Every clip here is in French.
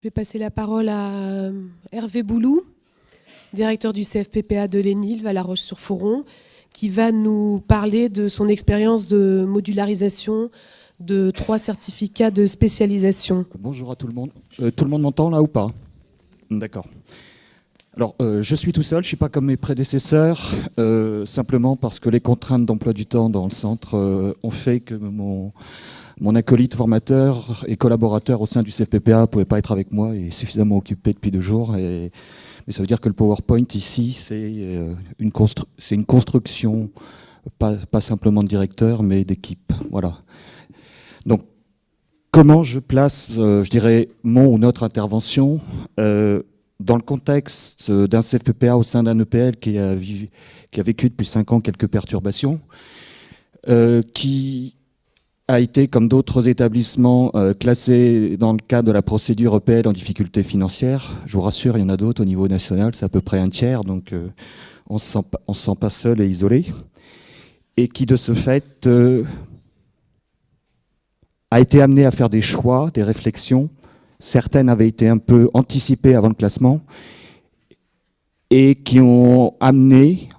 Je vais passer la parole à Hervé Boulou, directeur du CFPPA de l'ENILV à La Roche-sur-Foron, qui va nous parler de son expérience de modularisation de 3 certificats de spécialisation. Bonjour à tout le monde. Tout le monde m'entend là ou pas? D'accord. Alors, je suis tout seul, je ne suis pas comme mes prédécesseurs, simplement parce que les contraintes d'emploi du temps dans le centre ont fait que mon acolyte formateur et collaborateur au sein du CFPPA ne pouvait pas être avec moi et est suffisamment occupé depuis 2 jours. Mais ça veut dire que le PowerPoint ici, c'est une construction, pas simplement de directeur, mais d'équipe. Voilà. Donc, comment je place, je dirais, mon ou notre intervention dans le contexte d'un CFPPA au sein d'un EPL qui a vécu depuis 5 ans quelques perturbations, qui a été, comme d'autres établissements, classé dans le cadre de la procédure EPL en difficulté financière. Je vous rassure, il y en a d'autres au niveau national, c'est à peu près un tiers, donc on ne se sent pas seul et isolé. Et qui, de ce fait, a été amené à faire des choix, des réflexions. Certaines avaient été un peu anticipées avant le classement et qui ont amené,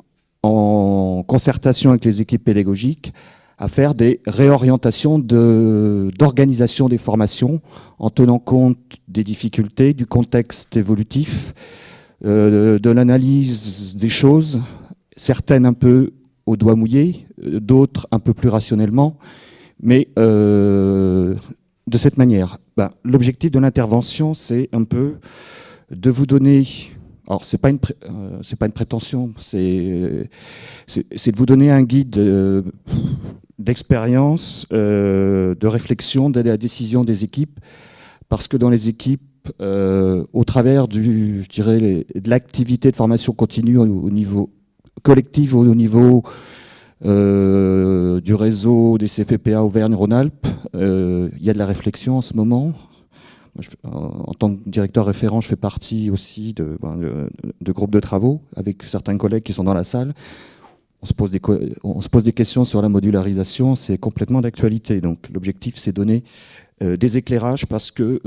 en concertation avec les équipes pédagogiques, à faire des réorientations d'organisation des formations en tenant compte des difficultés, du contexte évolutif, de l'analyse des choses, certaines un peu au doigt mouillé, d'autres un peu plus rationnellement, mais de cette manière. L'objectif de l'intervention, c'est un peu de vous donner... Alors, c'est pas une prétention, c'est de vous donner un guide d'expérience, de réflexion, d'aide à la décision des équipes, parce que dans les équipes, au travers de l'activité de formation continue au niveau collectif, au niveau du réseau des CFPPA Auvergne-Rhône-Alpes, il y a de la réflexion en ce moment. En tant que directeur référent, je fais partie aussi de groupes de travaux avec certains collègues qui sont dans la salle. On se pose des questions sur la modularisation, c'est complètement d'actualité. Donc l'objectif, c'est donner des éclairages parce que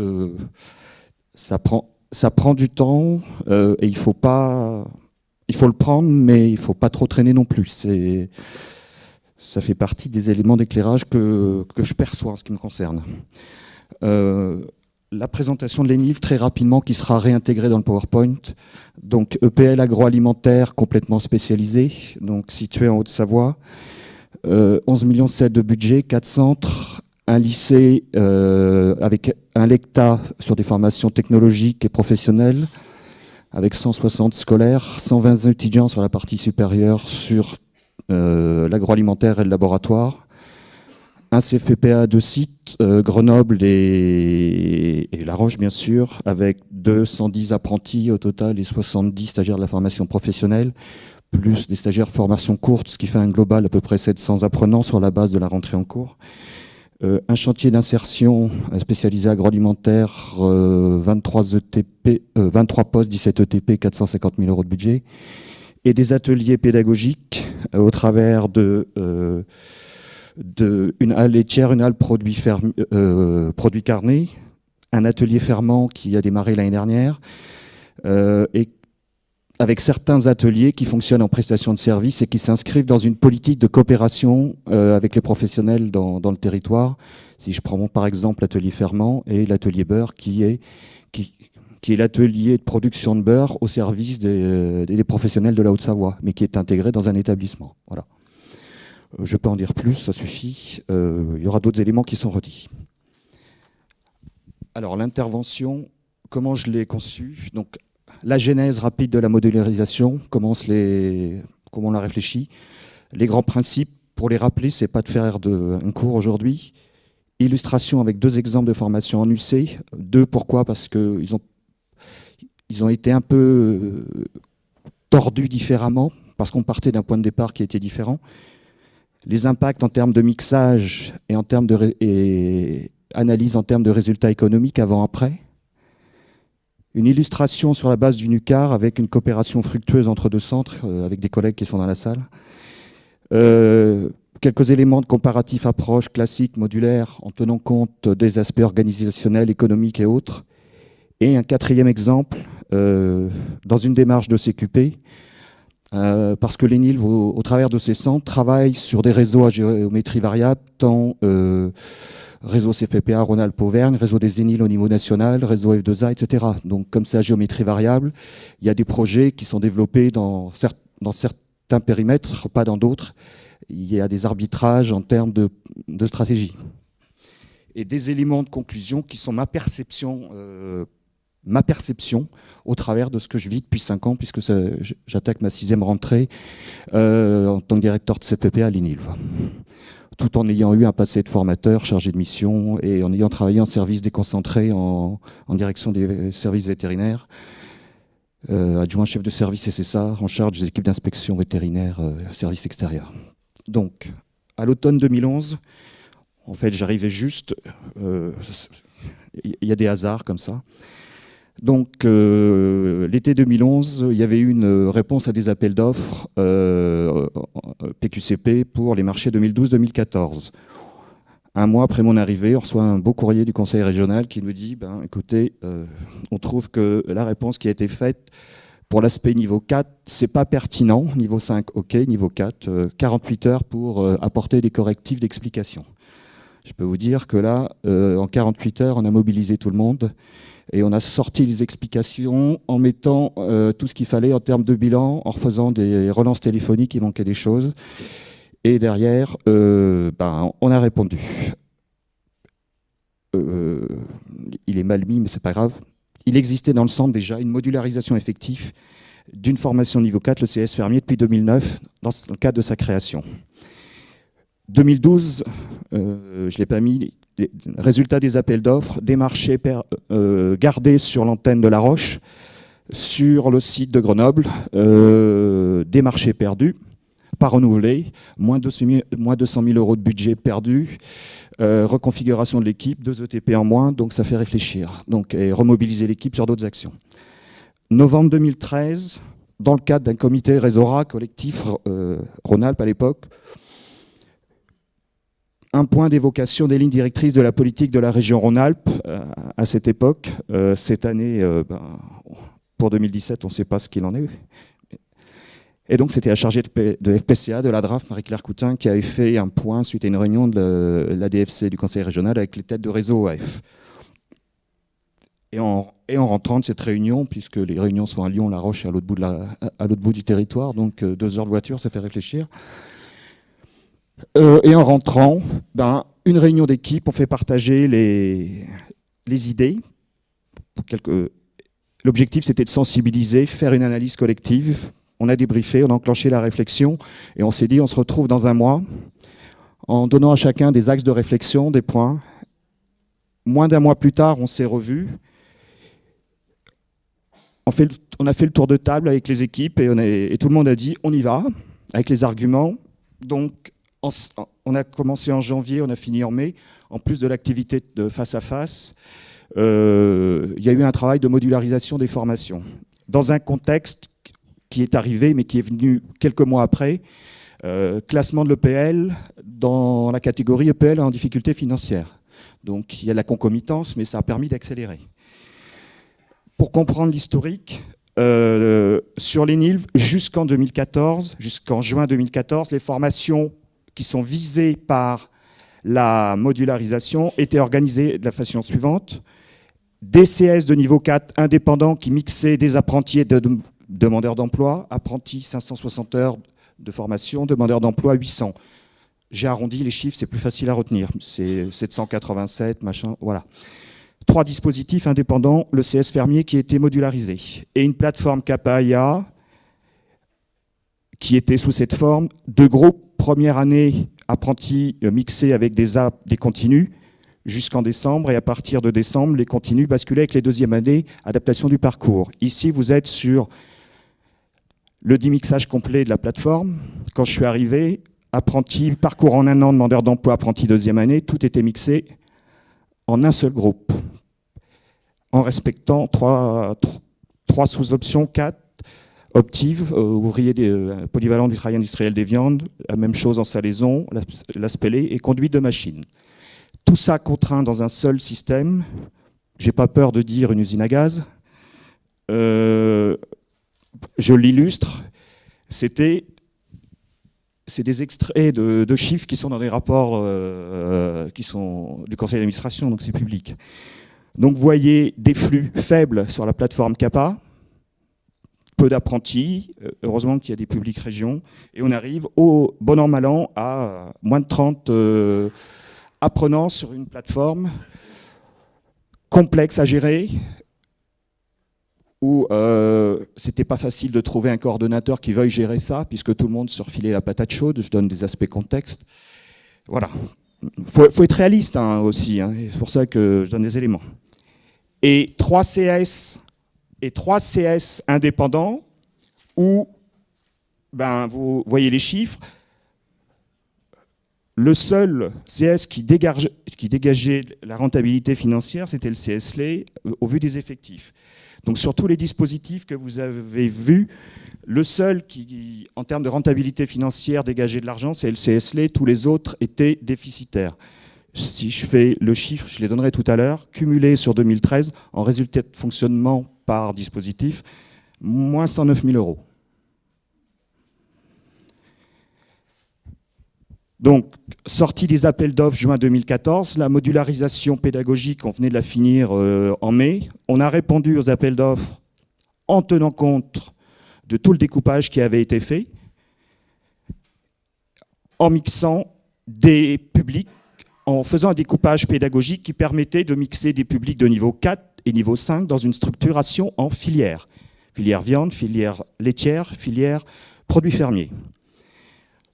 ça prend du temps et il faut le prendre, mais il ne faut pas trop traîner non plus. Ça fait partie des éléments d'éclairage que je perçois en ce qui me concerne. La présentation de l'ENILV, très rapidement, qui sera réintégrée dans le PowerPoint. Donc, EPL agroalimentaire complètement spécialisé, donc situé en Haute-Savoie. 11,7 millions de budget, 4 centres, un lycée avec un LECTA sur des formations technologiques et professionnelles, avec 160 scolaires, 120 étudiants sur la partie supérieure sur l'agroalimentaire et le laboratoire. Un CFPPA de sites, Grenoble et La Roche, bien sûr, avec 210 apprentis au total et 70 stagiaires de la formation professionnelle, plus des stagiaires formation courte, ce qui fait un global à peu près 700 apprenants sur la base de la rentrée en cours. Un chantier d'insertion spécialisé agroalimentaire, 23 postes, 17 ETP, 450 000 € de budget. Et des ateliers pédagogiques au travers une halle laitière, une halle produits carnés, un atelier ferment qui a démarré l'année dernière, et avec certains ateliers qui fonctionnent en prestation de services et qui s'inscrivent dans une politique de coopération avec les professionnels dans le territoire. Si je prends par exemple l'atelier ferment et l'atelier beurre qui est l'atelier de production de beurre au service des professionnels de la Haute-Savoie, mais qui est intégré dans un établissement. Voilà. Je peux en dire plus, ça suffit. Il y aura d'autres éléments qui sont redits. Alors, l'intervention, comment je l'ai conçue? Donc, la genèse rapide de la modularisation, comment on l'a réfléchi. Les grands principes, pour les rappeler, c'est pas de faire un cours aujourd'hui. Illustration avec 2 exemples de formation en UC. 2, pourquoi? Parce qu'ils ont été un peu tordus différemment, parce qu'on partait d'un point de départ qui était différent. Les impacts en termes de mixage et en termes analyse en termes de résultats économiques avant-après. Une illustration sur la base du NUCAR avec une coopération fructueuse entre 2 centres, avec des collègues qui sont dans la salle. Quelques éléments de comparatif approche classique, modulaire, en tenant compte des aspects organisationnels, économiques et autres. Et un quatrième exemple, dans une démarche de CQP, parce que l'ENILV, au travers de ses centres, travaille sur des réseaux à géométrie variable, tant réseau CFPPA, Rhône-Alpes-Auvergne, réseau des ENIL au niveau national, réseau F2A, etc. Donc comme c'est à géométrie variable, il y a des projets qui sont développés dans certains périmètres, pas dans d'autres. Il y a des arbitrages en termes de stratégie. Et des éléments de conclusion qui sont ma perception au travers de ce que je vis depuis 5 ans, puisque j'attaque ma 6e rentrée en tant que directeur de CPPA à l'ENILV, tout en ayant eu un passé de formateur, chargé de mission, et en ayant travaillé en service déconcentré en direction des services vétérinaires, adjoint chef de service SSA, en charge des équipes d'inspection vétérinaire, service extérieur. Donc, à l'automne 2011, en fait, j'arrivais juste, il y a des hasards comme ça. Donc, l'été 2011, il y avait eu une réponse à des appels d'offres PQCP pour les marchés 2012-2014. Un mois après mon arrivée, on reçoit un beau courrier du conseil régional qui nous dit écoutez, on trouve que la réponse qui a été faite pour l'aspect niveau 4, c'est pas pertinent. Niveau 5, ok. Niveau 4, 48 heures pour apporter des correctifs d'explication. Je peux vous dire que là, en 48 heures, on a mobilisé tout le monde et on a sorti les explications en mettant tout ce qu'il fallait en termes de bilan, en refaisant des relances téléphoniques, il manquait des choses. Et derrière, on a répondu. Il est mal mis, mais c'est pas grave. Il existait dans le centre déjà une modularisation effective d'une formation niveau 4, le CS Fermier, depuis 2009, dans le cadre de sa création. 2012, je ne l'ai pas mis, résultat des appels d'offres, des marchés gardés sur l'antenne de La Roche, sur le site de Grenoble, des marchés perdus, pas renouvelés, moins 200 000 euros de budget perdu, reconfiguration de l'équipe, 2 ETP en moins, donc ça fait réfléchir. Donc, et remobiliser l'équipe sur d'autres actions. Novembre 2013, dans le cadre d'un comité Résora, collectif Rhône-Alpes à l'époque, un point d'évocation des lignes directrices de la politique de la région Rhône-Alpes à cette époque. Cette année, pour 2017, on ne sait pas ce qu'il en est. Et donc, c'était la chargée de FPCA, de la DRAF, Marie-Claire Coutin, qui avait fait un point suite à une réunion de l'ADFC du Conseil régional avec les têtes de réseau OAF. Et en rentrant de cette réunion, puisque les réunions sont à Lyon, La Roche, à l'autre bout du territoire, donc 2 heures de voiture, ça fait réfléchir. Et en rentrant, une réunion d'équipe, on fait partager les idées. L'objectif, c'était de sensibiliser, faire une analyse collective. On a débriefé, on a enclenché la réflexion et on s'est dit on se retrouve dans un mois en donnant à chacun des axes de réflexion, des points. Moins d'un mois plus tard, on s'est revus. On a fait le tour de table avec les équipes et tout le monde a dit on y va, avec les arguments. Donc, on a commencé en janvier, on a fini en mai. En plus de l'activité de face à face, il y a eu un travail de modularisation des formations. Dans un contexte qui est arrivé, mais qui est venu quelques mois après, classement de l'EPL dans la catégorie EPL en difficulté financière. Donc il y a la concomitance, mais ça a permis d'accélérer. Pour comprendre l'historique, sur l'ENILV, jusqu'en 2014, jusqu'en juin 2014, les formations qui sont visées par la modularisation étaient organisées de la façon suivante. Des CS de niveau 4 indépendants qui mixaient des apprentis et demandeurs d'emploi, apprentis 560 heures de formation, demandeurs d'emploi 800. J'ai arrondi les chiffres, c'est plus facile à retenir. C'est 787, machin, voilà. 3 dispositifs indépendants, le CS Fermier qui était modularisé. Et une plateforme KPAIA qui était sous cette forme de groupes première année apprentis mixés avec des continus jusqu'en décembre. Et à partir de décembre, les continus basculaient avec les deuxièmes années, adaptation du parcours. Ici, vous êtes sur le demixage complet de la plateforme. Quand je suis arrivé, apprenti, parcours en 1 an, demandeur d'emploi, apprenti deuxième année, tout était mixé en un seul groupe, en respectant 3 sous-options, 4, Optive, ouvrier polyvalent du travail industriel des viandes, la même chose en salaison, l'aspect et conduite de machine. Tout ça contraint dans un seul système j'ai pas peur de dire une usine à gaz. Je l'illustre. C'est des extraits de chiffres qui sont dans des rapports qui sont du conseil d'administration, donc c'est public. Donc vous voyez des flux faibles sur la plateforme CAPA, peu d'apprentis, heureusement qu'il y a des publics régions, et on arrive au bon an mal an à moins de 30 apprenants sur une plateforme complexe à gérer, où c'était pas facile de trouver un coordonnateur qui veuille gérer ça, puisque tout le monde se refilait la patate chaude. Je donne des aspects contexte. Voilà. Faut être réaliste hein, aussi, hein, c'est pour ça que je donne des éléments. Et 3 CS indépendants, où ben, vous voyez les chiffres. Le seul CS qui dégageait la rentabilité financière, c'était le CSLE au vu des effectifs. Donc sur tous les dispositifs que vous avez vus, le seul qui, en termes de rentabilité financière, dégageait de l'argent, c'est le CSLE. Tous les autres étaient déficitaires. Si je fais le chiffre, je les donnerai tout à l'heure, cumulé sur 2013, en résultat de fonctionnement par dispositif, moins 109 000 €. Donc, sortie des appels d'offres juin 2014, la modularisation pédagogique, on venait de la finir en mai. On a répondu aux appels d'offres en tenant compte de tout le découpage qui avait été fait, en mixant des publics, en faisant un découpage pédagogique qui permettait de mixer des publics de niveau 4 et niveau 5 dans une structuration en filière. Filière viande, filière laitière, filière produits fermiers.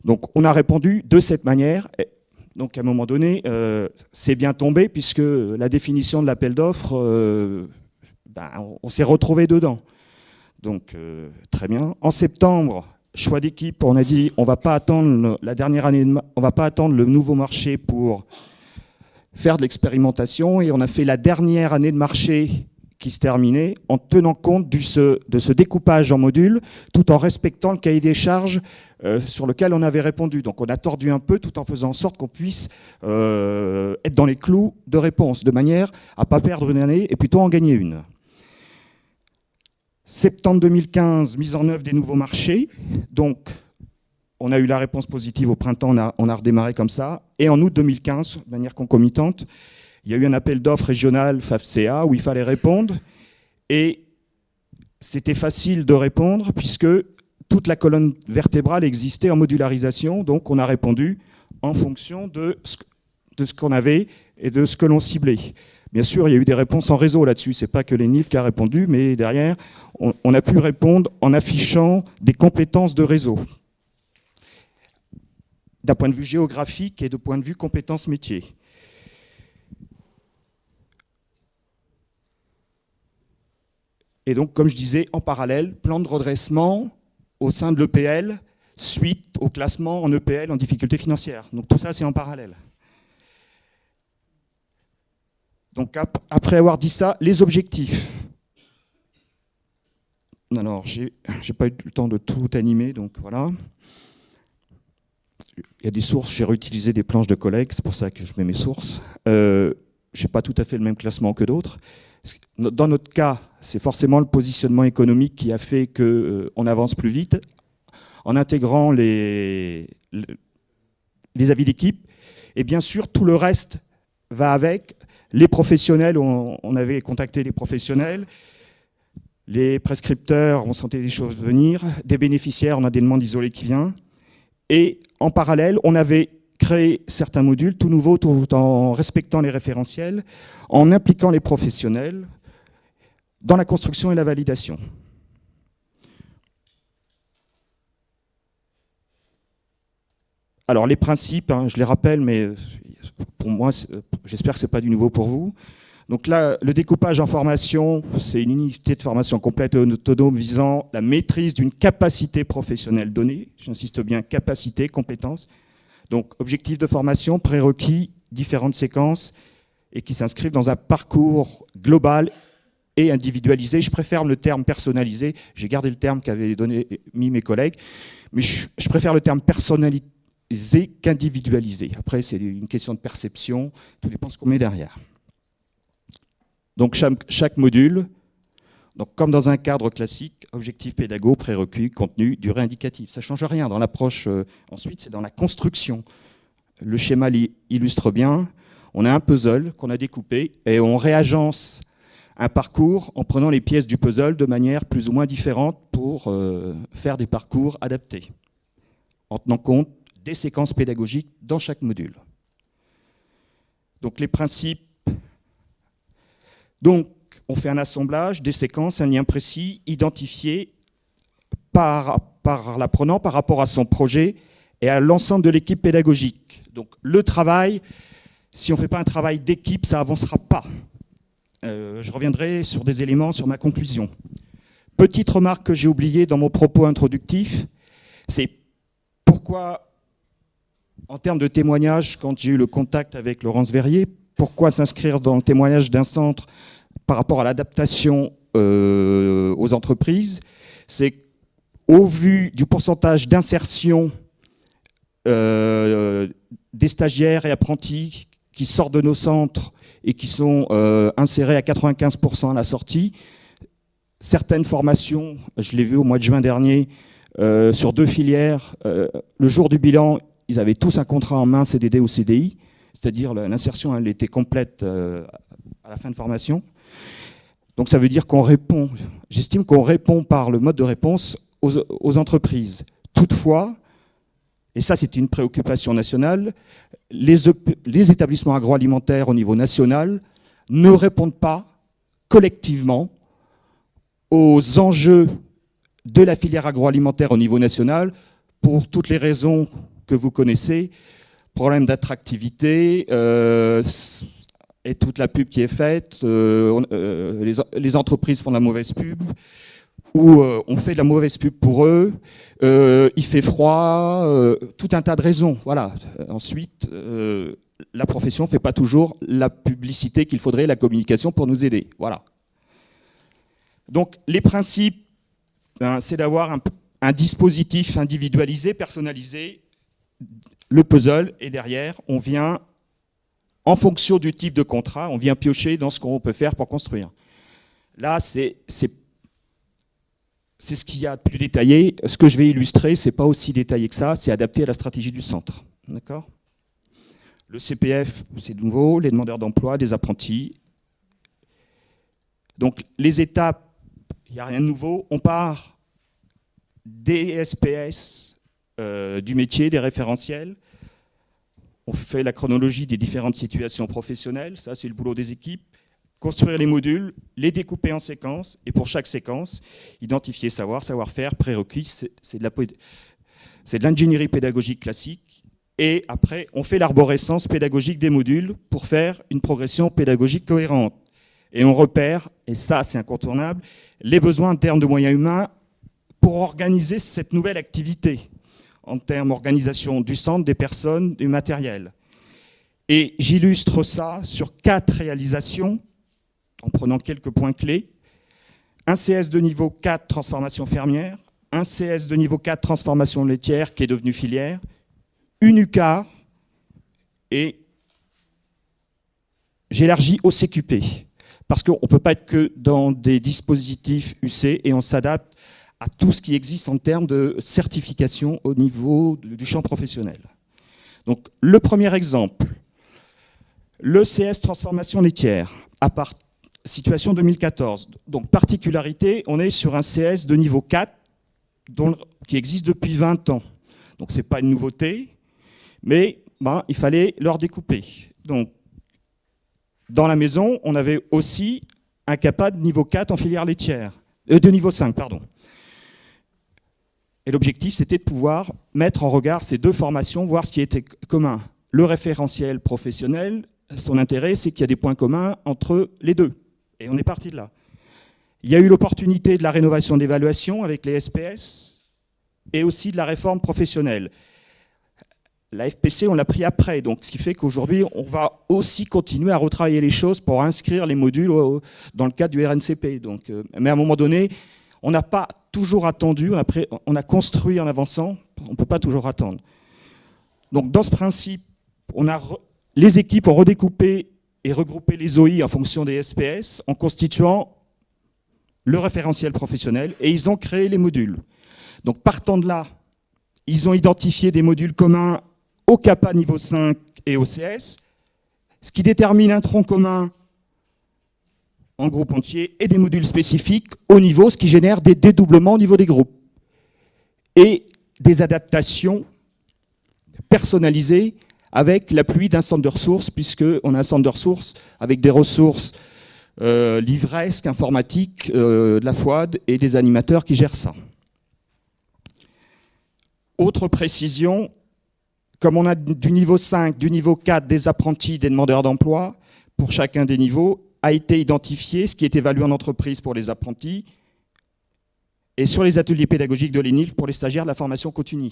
Donc on a répondu de cette manière. Donc à un moment donné, c'est bien tombé puisque la définition de l'appel d'offres, on s'est retrouvé dedans. Donc très bien. En septembre, choix d'équipe, on a dit on va pas attendre la dernière année, on va pas attendre le nouveau marché pour faire de l'expérimentation, et on a fait la dernière année de marché qui se terminait en tenant compte de ce découpage en modules, tout en respectant le cahier des charges sur lequel on avait répondu. Donc on a tordu un peu tout en faisant en sorte qu'on puisse être dans les clous de réponse, de manière à ne pas perdre une année et plutôt en gagner une. Septembre 2015, mise en œuvre des nouveaux marchés. Donc on a eu la réponse positive au printemps, on a redémarré comme ça. Et en août 2015, de manière concomitante, il y a eu un appel d'offres régional FAFCA où il fallait répondre. Et c'était facile de répondre puisque toute la colonne vertébrale existait en modularisation. Donc on a répondu en fonction de ce qu'on avait et de ce que l'on ciblait. Bien sûr, il y a eu des réponses en réseau là-dessus. Ce n'est pas que l'ENIF qui a répondu, mais derrière, on a pu répondre en affichant des compétences de réseau, d'un point de vue géographique et de point de vue compétences métiers. Et donc, comme je disais, en parallèle, plan de redressement au sein de l'EPL, suite au classement en EPL en difficulté financière. Donc tout ça, c'est en parallèle. Donc après avoir dit ça, les objectifs. Alors, j'ai pas eu le temps de tout animer, donc voilà. Il y a des sources, j'ai réutilisé des planches de collègues, c'est pour ça que je mets mes sources. Je n'ai pas tout à fait le même classement que d'autres. Dans notre cas, c'est forcément le positionnement économique qui a fait qu'on avance plus vite, en intégrant les avis d'équipe. Et bien sûr, tout le reste va avec. Les professionnels, on avait contacté les professionnels. Les prescripteurs, on sentait des choses venir. Des bénéficiaires, on a des demandes isolées qui viennent. Et en parallèle, on avait créé certains modules tout nouveaux, tout en respectant les référentiels, en impliquant les professionnels dans la construction et la validation. Alors les principes, je les rappelle, mais pour moi, j'espère que ce n'est pas du nouveau pour vous. Donc là, le découpage en formation, c'est une unité de formation complète et autonome visant la maîtrise d'une capacité professionnelle donnée. J'insiste bien, capacité, compétence. Donc objectif de formation, prérequis, différentes séquences, et qui s'inscrivent dans un parcours global et individualisé. Je préfère le terme personnalisé. J'ai gardé le terme qu'avaient mis mes collègues, mais je préfère le terme personnalisé qu'individualisé. Après, c'est une question de perception. Tout dépend de ce qu'on met derrière. Donc chaque module, donc comme dans un cadre classique, objectif pédago, prérequis, contenu, durée indicative. Ça ne change rien dans l'approche. Ensuite, c'est dans la construction. Le schéma illustre bien. On a un puzzle qu'on a découpé et on réagence un parcours en prenant les pièces du puzzle de manière plus ou moins différente pour faire des parcours adaptés, en tenant compte des séquences pédagogiques dans chaque module. Donc les principes. Donc on fait un assemblage des séquences, un lien précis, identifié par l'apprenant par rapport à son projet et à l'ensemble de l'équipe pédagogique. Donc le travail, si on ne fait pas un travail d'équipe, ça n'avancera pas. Je reviendrai sur des éléments sur ma conclusion. Petite remarque que j'ai oubliée dans mon propos introductif, c'est pourquoi, en termes de témoignage, quand j'ai eu le contact avec Laurence Verrier, pourquoi s'inscrire dans le témoignage d'un centre par rapport à l'adaptation aux entreprises? C'est au vu du pourcentage d'insertion des stagiaires et apprentis qui sortent de nos centres et qui sont insérés à 95% à la sortie. Certaines formations, je l'ai vu au mois de juin dernier, sur 2 filières, le jour du bilan, ils avaient tous un contrat en main, CDD ou CDI, c'est-à-dire l'insertion, elle était complète à la fin de formation. Donc ça veut dire qu'on répond, j'estime qu'on répond par le mode de réponse aux entreprises. Toutefois, et ça c'est une préoccupation nationale, les établissements agroalimentaires au niveau national ne répondent pas collectivement aux enjeux de la filière agroalimentaire au niveau national pour toutes les raisons que vous connaissez, problème d'attractivité, et toute la pub qui est faite, les entreprises font de la mauvaise pub, ou on fait de la mauvaise pub pour eux, il fait froid, tout un tas de raisons. Voilà. Ensuite, la profession ne fait pas toujours la publicité qu'il faudrait, la communication pour nous aider. Voilà. Donc les principes, c'est d'avoir un dispositif individualisé, personnalisé, le puzzle, et derrière, on vient, en fonction du type de contrat, on vient piocher dans ce qu'on peut faire pour construire. Là, c'est ce qu'il y a de plus détaillé. Ce que je vais illustrer, ce n'est pas aussi détaillé que ça, c'est adapté à la stratégie du centre. D'accord ? Le CPF, c'est nouveau, les demandeurs d'emploi, des apprentis. Donc, les étapes, il n'y a rien de nouveau. On part des SPS, du métier, des référentiels. On fait la chronologie des différentes situations professionnelles. Ça, c'est le boulot des équipes. Construire les modules, les découper en séquences, et pour chaque séquence, identifier savoir-faire, prérequis, c'est de l'ingénierie pédagogique classique. Et après, on fait l'arborescence pédagogique des modules pour faire une progression pédagogique cohérente. Et on repère, et ça c'est incontournable, les besoins en termes de moyens humains pour organiser cette nouvelle activité, en termes d'organisation du centre, des personnes, du matériel. Et j'illustre ça sur 4 réalisations, en prenant quelques points clés. Un CS de niveau 4, transformation fermière. Un CS de niveau 4, transformation laitière, qui est devenu filière. Une UCAR. Et j'élargis au CQP. Parce qu'on ne peut pas être que dans des dispositifs UC et on s'adapte à tout ce qui existe en termes de certification au niveau du champ professionnel. Donc, le premier exemple, le CS transformation laitière, situation 2014. Donc, particularité, on est sur un CS de niveau 4 qui existe depuis 20 ans. Donc, ce n'est pas une nouveauté, mais il fallait leur découper. Donc, dans la maison, on avait aussi un CAPA de niveau 4 en filière laitière, de niveau 5, pardon. Et l'objectif, c'était de pouvoir mettre en regard ces 2 formations, voir ce qui était commun. Le référentiel professionnel, son intérêt, c'est qu'il y a des points communs entre les 2. Et on est parti de là. Il y a eu l'opportunité de la rénovation d'évaluation avec les SPS et aussi de la réforme professionnelle. La FPC, on l'a pris après, donc ce qui fait qu'aujourd'hui, on va aussi continuer à retravailler les choses pour inscrire les modules dans le cadre du RNCP. Donc, mais à un moment donné, on n'a pas toujours attendu, on a construit en avançant, on ne peut pas toujours attendre. Donc dans ce principe, les équipes ont redécoupé et regrouper les OI en fonction des SPS en constituant le référentiel professionnel, et ils ont créé les modules. Donc partant de là, ils ont identifié des modules communs au CAPA niveau 5 et au CS, ce qui détermine un tronc commun en groupe entier et des modules spécifiques au niveau, ce qui génère des dédoublements au niveau des groupes. Et des adaptations personnalisées avec l'appui d'un centre de ressources, puisqu'on a un centre de ressources avec des ressources livresques, informatiques, de la FOAD et des animateurs qui gèrent ça. Autre précision, comme on a du niveau 5, du niveau 4, des apprentis, des demandeurs d'emploi, pour chacun des niveaux, a été identifié ce qui est évalué en entreprise pour les apprentis et sur les ateliers pédagogiques de l'ENILF pour les stagiaires de la formation continue.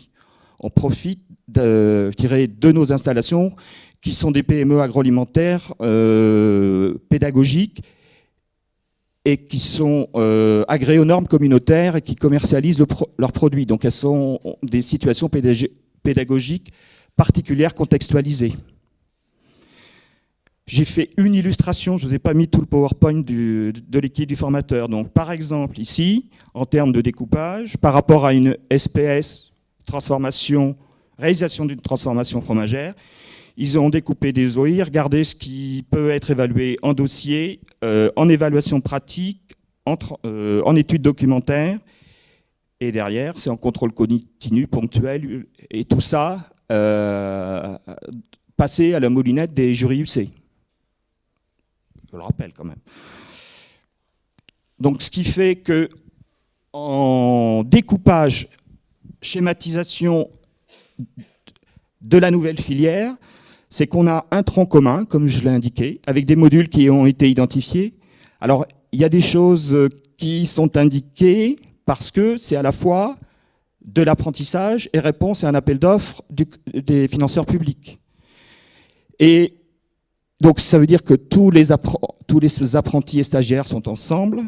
On profite de nos installations qui sont des PME agroalimentaires pédagogiques et qui sont agréées aux normes communautaires et qui commercialisent leurs produits. Donc elles sont des situations pédagogiques particulières, contextualisées. J'ai fait une illustration, je ne vous ai pas mis tout le PowerPoint de l'équipe du formateur. Donc, par exemple, ici, en termes de découpage, par rapport à une SPS, réalisation d'une transformation fromagère, ils ont découpé des OI, regardé ce qui peut être évalué en dossier, en évaluation pratique, en études documentaires, et derrière, c'est en contrôle continu, ponctuel, et tout ça passé à la moulinette des jurys UC. Je le rappelle quand même. Donc ce qui fait que en découpage, schématisation de la nouvelle filière, c'est qu'on a un tronc commun, comme je l'ai indiqué, avec des modules qui ont été identifiés. Alors il y a des choses qui sont indiquées parce que c'est à la fois de l'apprentissage et réponse à un appel d'offres des financeurs publics. Et donc ça veut dire que tous les apprentis et stagiaires sont ensemble,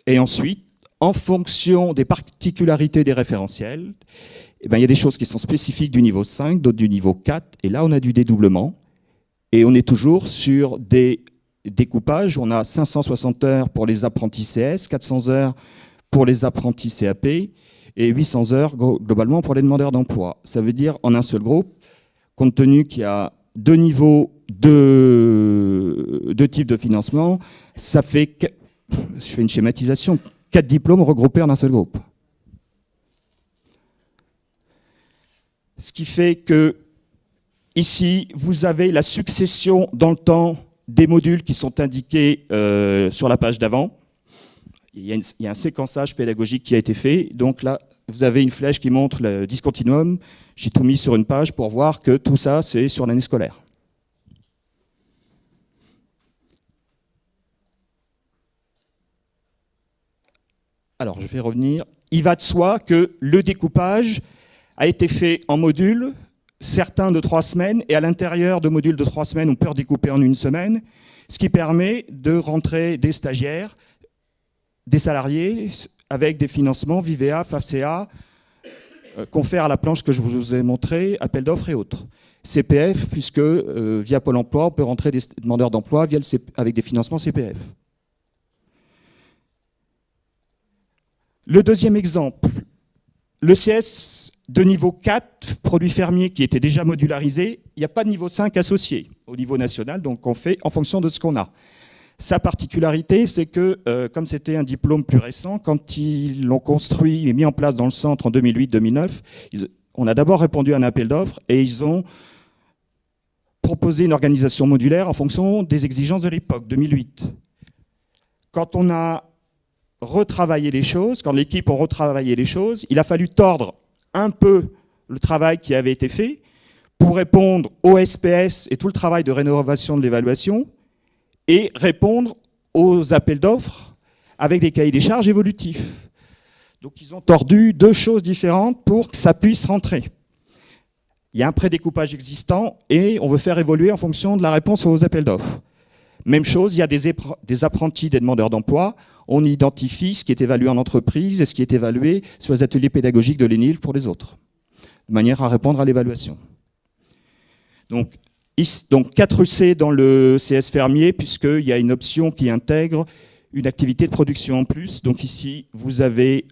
et ensuite, en fonction des particularités des référentiels, eh ben, il y a des choses qui sont spécifiques du niveau 5, d'autres du niveau 4, et là on a du dédoublement, et on est toujours sur des découpages, on a 560 heures pour les apprentis CS, 400 heures pour les apprentis CAP, et 800 heures globalement pour les demandeurs d'emploi. Ça veut dire en un seul groupe, compte tenu qu'il y a deux niveaux, deux types de financement, ça fait, je fais une schématisation, 4 diplômes regroupés en un seul groupe. Ce qui fait que ici, vous avez la succession dans le temps des modules qui sont indiqués sur la page d'avant. Il y a un séquençage pédagogique qui a été fait. Donc là, vous avez une flèche qui montre le discontinuum. J'ai tout mis sur une page pour voir que tout ça, c'est sur l'année scolaire. Alors, je vais revenir. Il va de soi que le découpage a été fait en modules, certains de 3 semaines, et à l'intérieur de modules de 3 semaines, on peut redécouper en 1 semaine, ce qui permet de rentrer des stagiaires, des salariés, avec des financements Vivea, FAFCA, confère à la planche que je vous ai montré, appel d'offres et autres. CPF, puisque via Pôle emploi, on peut rentrer des demandeurs d'emploi avec des financements CPF. Le deuxième exemple, le CS de niveau 4, produits fermiers qui était déjà modularisé, il n'y a pas de niveau 5 associé au niveau national, donc on fait en fonction de ce qu'on a. Sa particularité, c'est que, comme c'était un diplôme plus récent, quand ils l'ont construit et mis en place dans le centre en 2008-2009, on a d'abord répondu à un appel d'offres et ils ont proposé une organisation modulaire en fonction des exigences de l'époque, 2008. Quand on a retravaillé les choses, quand l'équipe a retravaillé les choses, il a fallu tordre un peu le travail qui avait été fait pour répondre au SPS et tout le travail de rénovation de l'évaluation et répondre aux appels d'offres avec des cahiers des charges évolutifs. Donc ils ont tordu 2 choses différentes pour que ça puisse rentrer. Il y a un prédécoupage existant et on veut faire évoluer en fonction de la réponse aux appels d'offres. Même chose, il y a des apprentis, des demandeurs d'emploi. On identifie ce qui est évalué en entreprise et ce qui est évalué sur les ateliers pédagogiques de l'ENILF pour les autres, de manière à répondre à l'évaluation. Donc, Donc 4UC dans le CS fermier, puisqu'il y a une option qui intègre une activité de production en plus. Donc ici, vous avez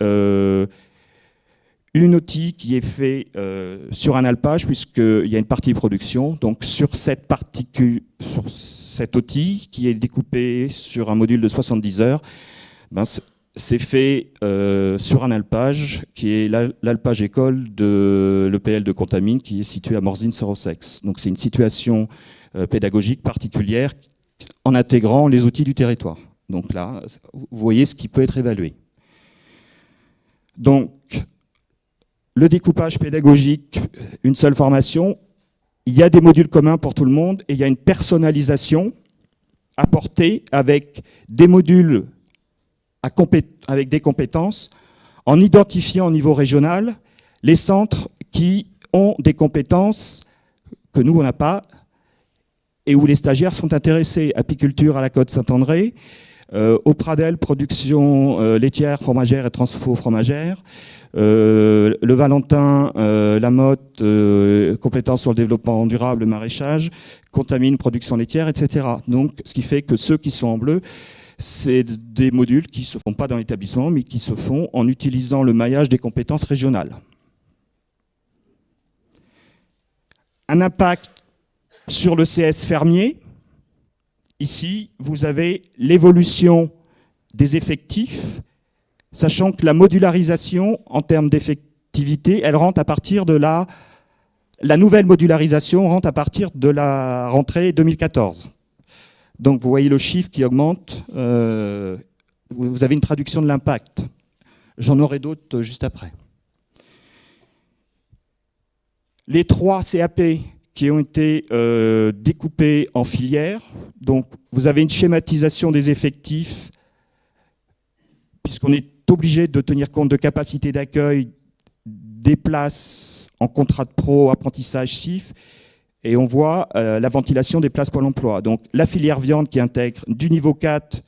une outil qui est fait sur un alpage, puisqu'il y a une partie production. Donc sur cet outil, qui est découpé sur un module de 70 heures, ben, c'est fait sur un alpage, qui est l'alpage école de l'EPL de Contamine, qui est situé à Morzine-Sorosex. Donc c'est une situation pédagogique particulière en intégrant les outils du territoire. Donc là, vous voyez ce qui peut être évalué. Donc, le découpage pédagogique, une seule formation, il y a des modules communs pour tout le monde et il y a une personnalisation apportée avec des modules avec des compétences, en identifiant au niveau régional les centres qui ont des compétences que nous, on n'a pas, et où les stagiaires sont intéressés. Apiculture à la Côte Saint-André, au Pradel, production laitière, fromagère et transfo fromagère, le Valentin, la Motte, compétences sur le développement durable, maraîchage, Contamine, production laitière, etc. Donc, ce qui fait que ceux qui sont en bleu, c'est des modules qui ne se font pas dans l'établissement, mais qui se font en utilisant le maillage des compétences régionales. Un impact sur le CS fermier. Ici, vous avez l'évolution des effectifs, sachant que la modularisation en termes d'effectivité, elle rentre à partir de la nouvelle modularisation rentre à partir de la rentrée 2014. Donc vous voyez le chiffre qui augmente, vous avez une traduction de l'impact. J'en aurai d'autres juste après. Les 3 CAP qui ont été découpés en filières, donc vous avez une schématisation des effectifs, puisqu'on est obligé de tenir compte de capacité d'accueil des places en contrat de pro, apprentissage CIF, et on voit la ventilation des places Pôle emploi. Donc la filière viande qui intègre du niveau 4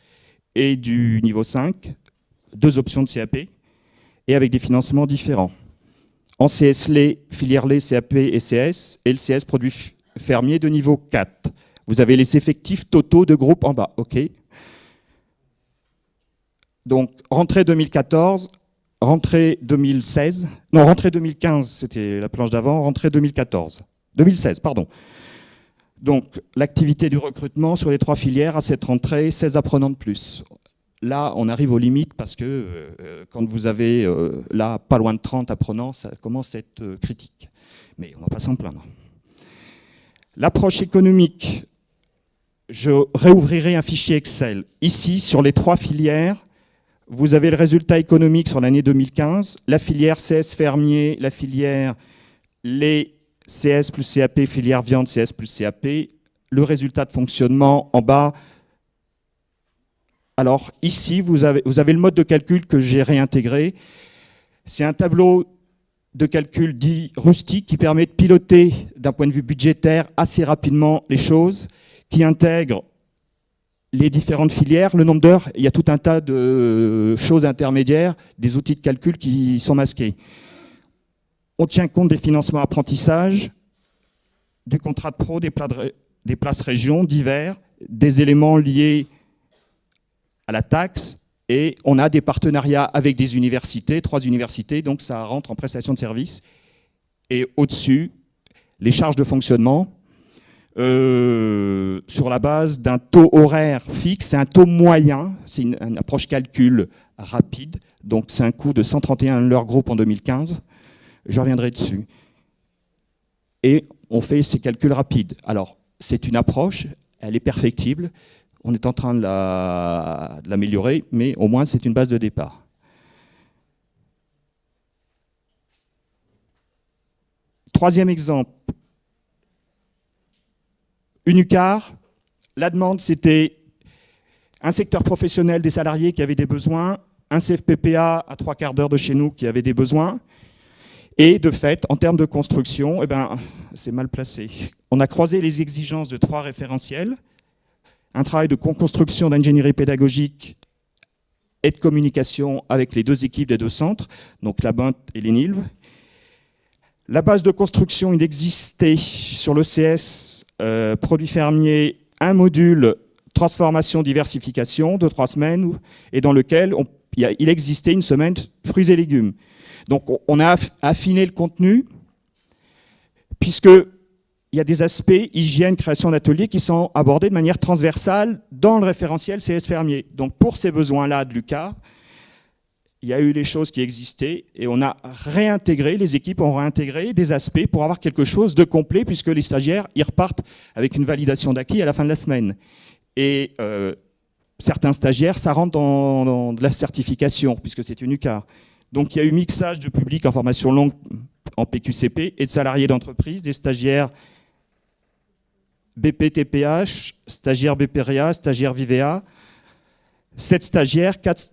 et du niveau 5, 2 options de CAP, et avec des financements différents. En CS lait, filière lait, CAP et CS, et le CS produits fermiers de niveau 4. Vous avez les effectifs totaux de groupe en bas. OK. Donc rentrée 2014, rentrée 2016, non, rentrée 2015, c'était la planche d'avant, rentrée 2016, pardon. Donc, l'activité du recrutement sur les 3 filières à cette rentrée, 16 apprenants de plus. Là, on arrive aux limites parce que quand vous avez là pas loin de 30 apprenants, ça commence à être critique. Mais on ne va pas s'en plaindre. L'approche économique, je réouvrirai un fichier Excel. Ici, sur les 3 filières, vous avez le résultat économique sur l'année 2015, la filière CS fermier, la filière lait, CS plus CAP, filière viande, CS plus CAP, le résultat de fonctionnement en bas. Alors ici, vous avez le mode de calcul que j'ai réintégré. C'est un tableau de calcul dit rustique qui permet de piloter d'un point de vue budgétaire assez rapidement les choses, qui intègre les différentes filières, le nombre d'heures. Il y a tout un tas de choses intermédiaires, des outils de calcul qui sont masqués. On tient compte des financements apprentissage, du contrat de pro, des places régions divers, des éléments liés à la taxe, et on a des partenariats avec des universités, 3 universités, donc ça rentre en prestation de services. Et au-dessus, les charges de fonctionnement, sur la base d'un taux horaire fixe, c'est un taux moyen, c'est une approche calcul rapide, donc c'est un coût de 131 l'heure groupe en 2015. Je reviendrai dessus. Et on fait ces calculs rapides. Alors, c'est une approche, elle est perfectible. On est en train de l'améliorer, mais au moins, c'est une base de départ. Troisième exemple. Unucar, la demande, c'était un secteur professionnel des salariés qui avait des besoins, un CFPPA à 3/4 d'heure de chez nous qui avait des besoins. Et de fait, en termes de construction, eh ben, c'est mal placé. On a croisé les exigences de 3 référentiels, un travail de construction d'ingénierie pédagogique et de communication avec les 2 équipes des 2 centres, donc la BINT et l'ENILV. La base de construction, il existait sur le CS produits fermiers, un module transformation, diversification de 3 semaines, et dans lequel il existait une semaine fruits et légumes. Donc on a affiné le contenu, puisqu'il y a des aspects hygiène, création d'ateliers qui sont abordés de manière transversale dans le référentiel CS Fermier. Donc pour ces besoins-là de l'UQAR, il y a eu les choses qui existaient et on a réintégré, les équipes ont réintégré des aspects pour avoir quelque chose de complet, puisque les stagiaires, ils repartent avec une validation d'acquis à la fin de la semaine. Et certains stagiaires, ça rentre dans de la certification, puisque c'est une UQAR. Donc il y a eu mixage de public en formation longue en PQCP et de salariés d'entreprise, des stagiaires BPTPH, stagiaires BPREA, stagiaires VIVEA, 7 stagiaires, 4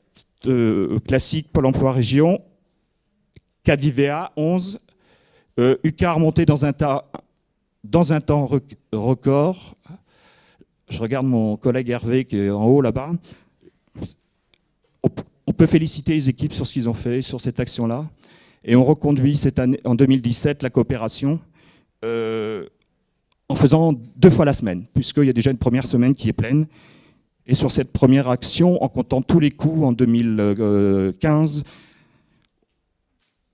classiques Pôle emploi région, 4 VIVEA, 11, UQAR monté dans un temps record. Je regarde mon collègue Hervé qui est en haut là-bas. On peut féliciter les équipes sur ce qu'ils ont fait, sur cette action-là. Et on reconduit cette année, en 2017 la coopération en faisant 2 fois la semaine, puisqu'il y a déjà une première semaine qui est pleine. Et sur cette première action, en comptant tous les coûts en 2015,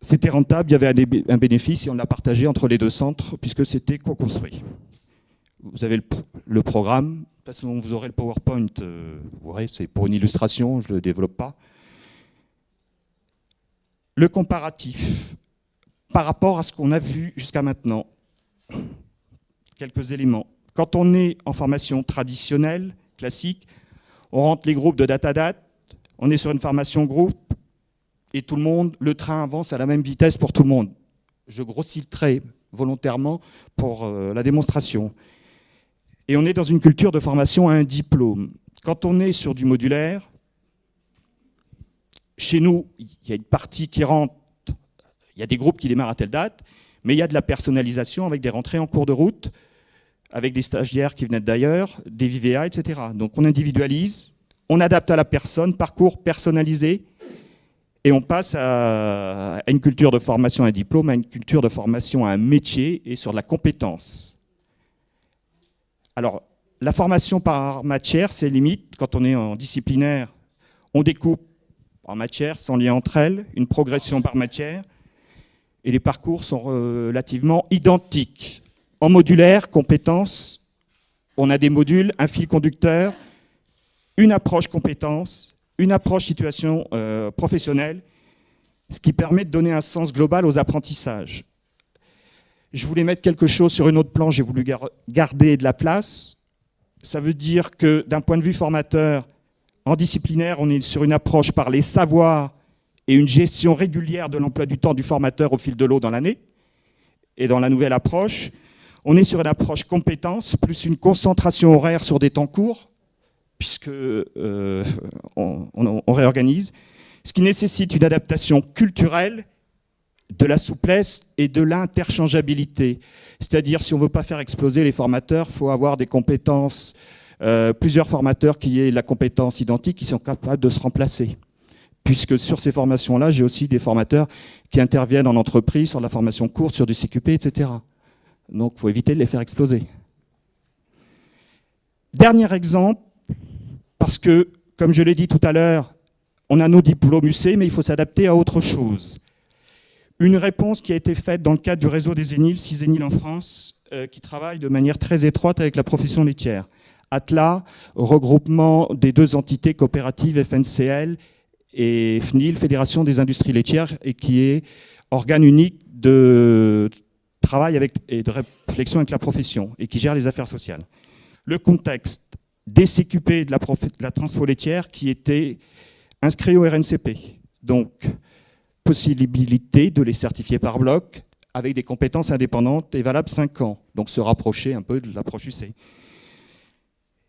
c'était rentable, il y avait un bénéfice et on l'a partagé entre les 2 centres, puisque c'était co-construit. Vous avez le programme, de toute façon vous aurez le PowerPoint, vous verrez, c'est pour une illustration, je ne le développe pas. Le comparatif par rapport à ce qu'on a vu jusqu'à maintenant. Quelques éléments. Quand on est en formation traditionnelle, classique, on rentre les groupes de data, on est sur une formation groupe et tout le monde, le train avance à la même vitesse pour tout le monde. Je grossis le trait volontairement pour la démonstration. Et on est dans une culture de formation à un diplôme. Quand on est sur du modulaire, chez nous, il y a une partie qui rentre, il y a des groupes qui démarrent à telle date, mais il y a de la personnalisation avec des rentrées en cours de route, avec des stagiaires qui venaient d'ailleurs, des VIVEA, etc. Donc on individualise, on adapte à la personne, parcours personnalisé, et on passe à une culture de formation à un diplôme, à une culture de formation à un métier et sur de la compétence. Alors, la formation par matière, c'est limite. Quand on est en disciplinaire, on découpe en matière, sans lien entre elles, une progression par matière, et les parcours sont relativement identiques. En modulaire, compétences, on a des modules, un fil conducteur, une approche compétence, une approche situation professionnelle, ce qui permet de donner un sens global aux apprentissages. Je voulais mettre quelque chose sur une autre planche, j'ai voulu garder de la place. Ça veut dire que d'un point de vue formateur, en disciplinaire, on est sur une approche par les savoirs et une gestion régulière de l'emploi du temps du formateur au fil de l'eau dans l'année. Et dans la nouvelle approche, on est sur une approche compétence, plus une concentration horaire sur des temps courts, puisque on réorganise, ce qui nécessite une adaptation culturelle, de la souplesse et de l'interchangeabilité. C'est-à-dire, si on ne veut pas faire exploser les formateurs, il faut avoir des compétences, plusieurs formateurs qui aient la compétence identique, qui sont capables de se remplacer. Puisque sur ces formations-là, j'ai aussi des formateurs qui interviennent en entreprise, sur la formation courte, sur du CQP, etc. Donc, il faut éviter de les faire exploser. Dernier exemple, parce que, comme je l'ai dit tout à l'heure, on a nos diplômes UC, mais il faut s'adapter à autre chose. Une réponse qui a été faite dans le cadre du réseau des ENIL, 6 ENIL en France, qui travaillent de manière très étroite avec la profession laitière. ATLA, regroupement des 2 entités coopératives FNCL et FNIL, Fédération des industries laitières, et qui est organe unique de travail et de réflexion avec la profession, et qui gère les affaires sociales. Le contexte des CQP de la transfo laitière qui étaient inscrits au RNCP. Donc, possibilité de les certifier par bloc avec des compétences indépendantes et valables 5 ans. Donc se rapprocher un peu de l'approche UC.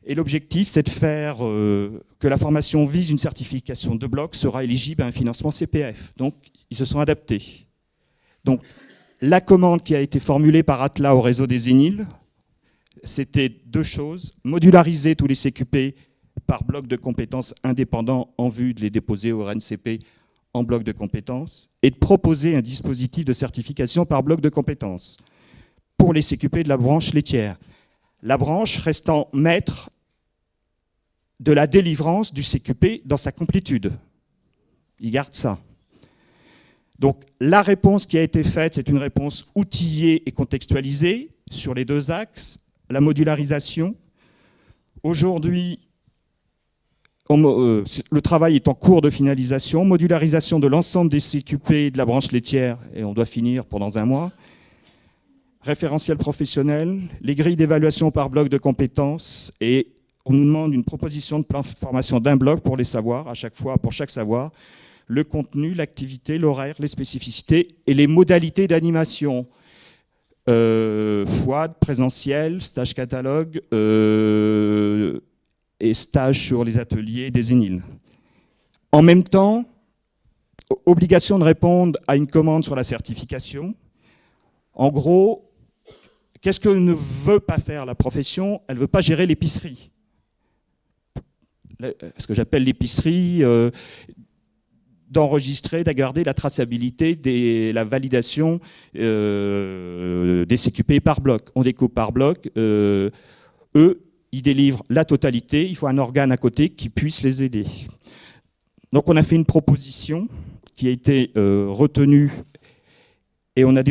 Et l'objectif, c'est de faire que la formation vise une certification de bloc, sera éligible à un financement CPF. Donc ils se sont adaptés. Donc la commande qui a été formulée par ATLA au réseau des ENIL, c'était 2 choses. Modulariser tous les CQP par bloc de compétences indépendants en vue de les déposer au RNCP en bloc de compétences et de proposer un dispositif de certification par bloc de compétences pour les CQP de la branche laitière, la branche restant maître de la délivrance du CQP dans sa complétude. Il garde ça. Donc la réponse qui a été faite, c'est une réponse outillée et contextualisée sur les deux axes. La modularisation. Aujourd'hui, le travail est en cours de finalisation. Modularisation de l'ensemble des CQP de la branche laitière, et on doit finir pendant un mois. Référentiel professionnel, les grilles d'évaluation par bloc de compétences, et on nous demande une proposition de plan de formation d'un bloc pour les savoirs, à chaque fois, pour chaque savoir, le contenu, l'activité, l'horaire, les spécificités et les modalités d'animation. FOAD, présentiel, stage catalogue et stage sur les ateliers des ENIL. En même temps, obligation de répondre à une commande sur la certification. En gros, qu'est-ce que ne veut pas faire la profession? Elle ne veut pas gérer l'épicerie. Ce que j'appelle l'épicerie, d'enregistrer, de garder la traçabilité, la validation des CQP par bloc. On découpe par bloc. Eux, ils délivrent la totalité. Il faut un organe à côté qui puisse les aider. Donc on a fait une proposition qui a été retenue et on a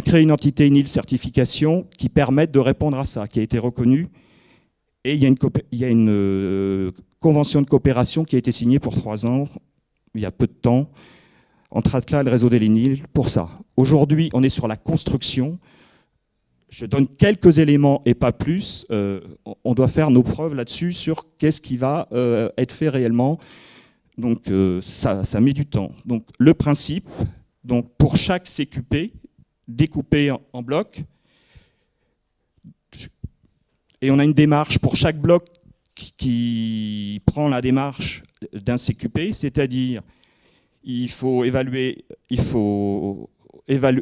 créé une entité ENIL certification qui permet de répondre à ça, qui a été reconnue. Et il y a une convention de coopération qui a été signée pour 3 ans, il y a peu de temps, entre ATLA et le réseau des ENIL pour ça. Aujourd'hui, on est sur la construction. Je donne quelques éléments et pas plus. On doit faire nos preuves là-dessus sur qu'est-ce qui va être fait réellement. Donc ça met du temps. Donc le principe, donc pour chaque CQP, découpé en blocs, et on a une démarche pour chaque bloc qui prend la démarche d'un CQP, c'est-à-dire il faut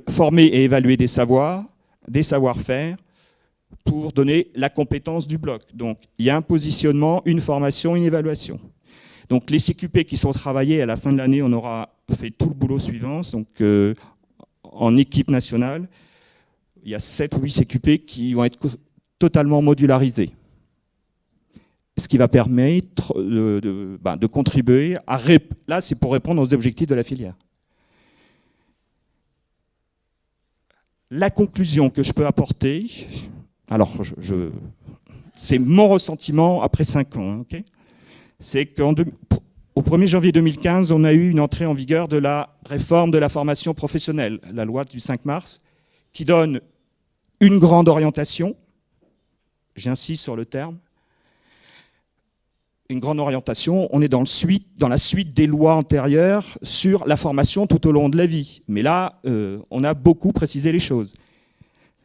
former et évaluer des savoirs, des savoir-faire pour donner la compétence du bloc. Donc il y a un positionnement, une formation, une évaluation. Donc les CQP qui sont travaillés, à la fin de l'année, on aura fait tout le boulot suivant. Donc en équipe nationale, il y a 7 ou 8 CQP qui vont être totalement modularisés. Ce qui va permettre de contribuer à... Là, c'est pour répondre aux objectifs de la filière. La conclusion que je peux apporter, alors c'est mon ressentiment après 5 ans, okay, c'est qu'au 1er janvier 2015, on a eu une entrée en vigueur de la réforme de la formation professionnelle, la loi du 5 mars, qui donne une grande orientation, j'insiste sur le terme, une grande orientation, on est dans la suite des lois antérieures sur la formation tout au long de la vie. Mais là, on a beaucoup précisé les choses.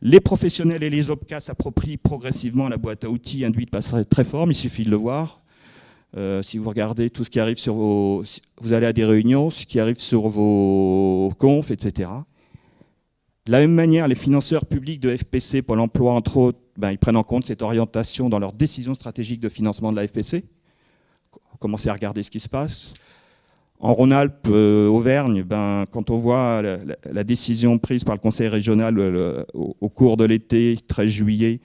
Les professionnels et les OPCA s'approprient progressivement la boîte à outils induite par cette réforme, il suffit de le voir. Si vous regardez tout ce qui arrive sur vos... Vous allez à des réunions, ce qui arrive sur vos confs, etc. De la même manière, les financeurs publics de FPC, Pôle emploi, entre autres, ils prennent en compte cette orientation dans leurs décisions stratégiques de financement de la FPC. Commencer à regarder ce qui se passe. En Rhône-Alpes, Auvergne, quand on voit la décision prise par le conseil régional au cours de l'été, 13 juillet,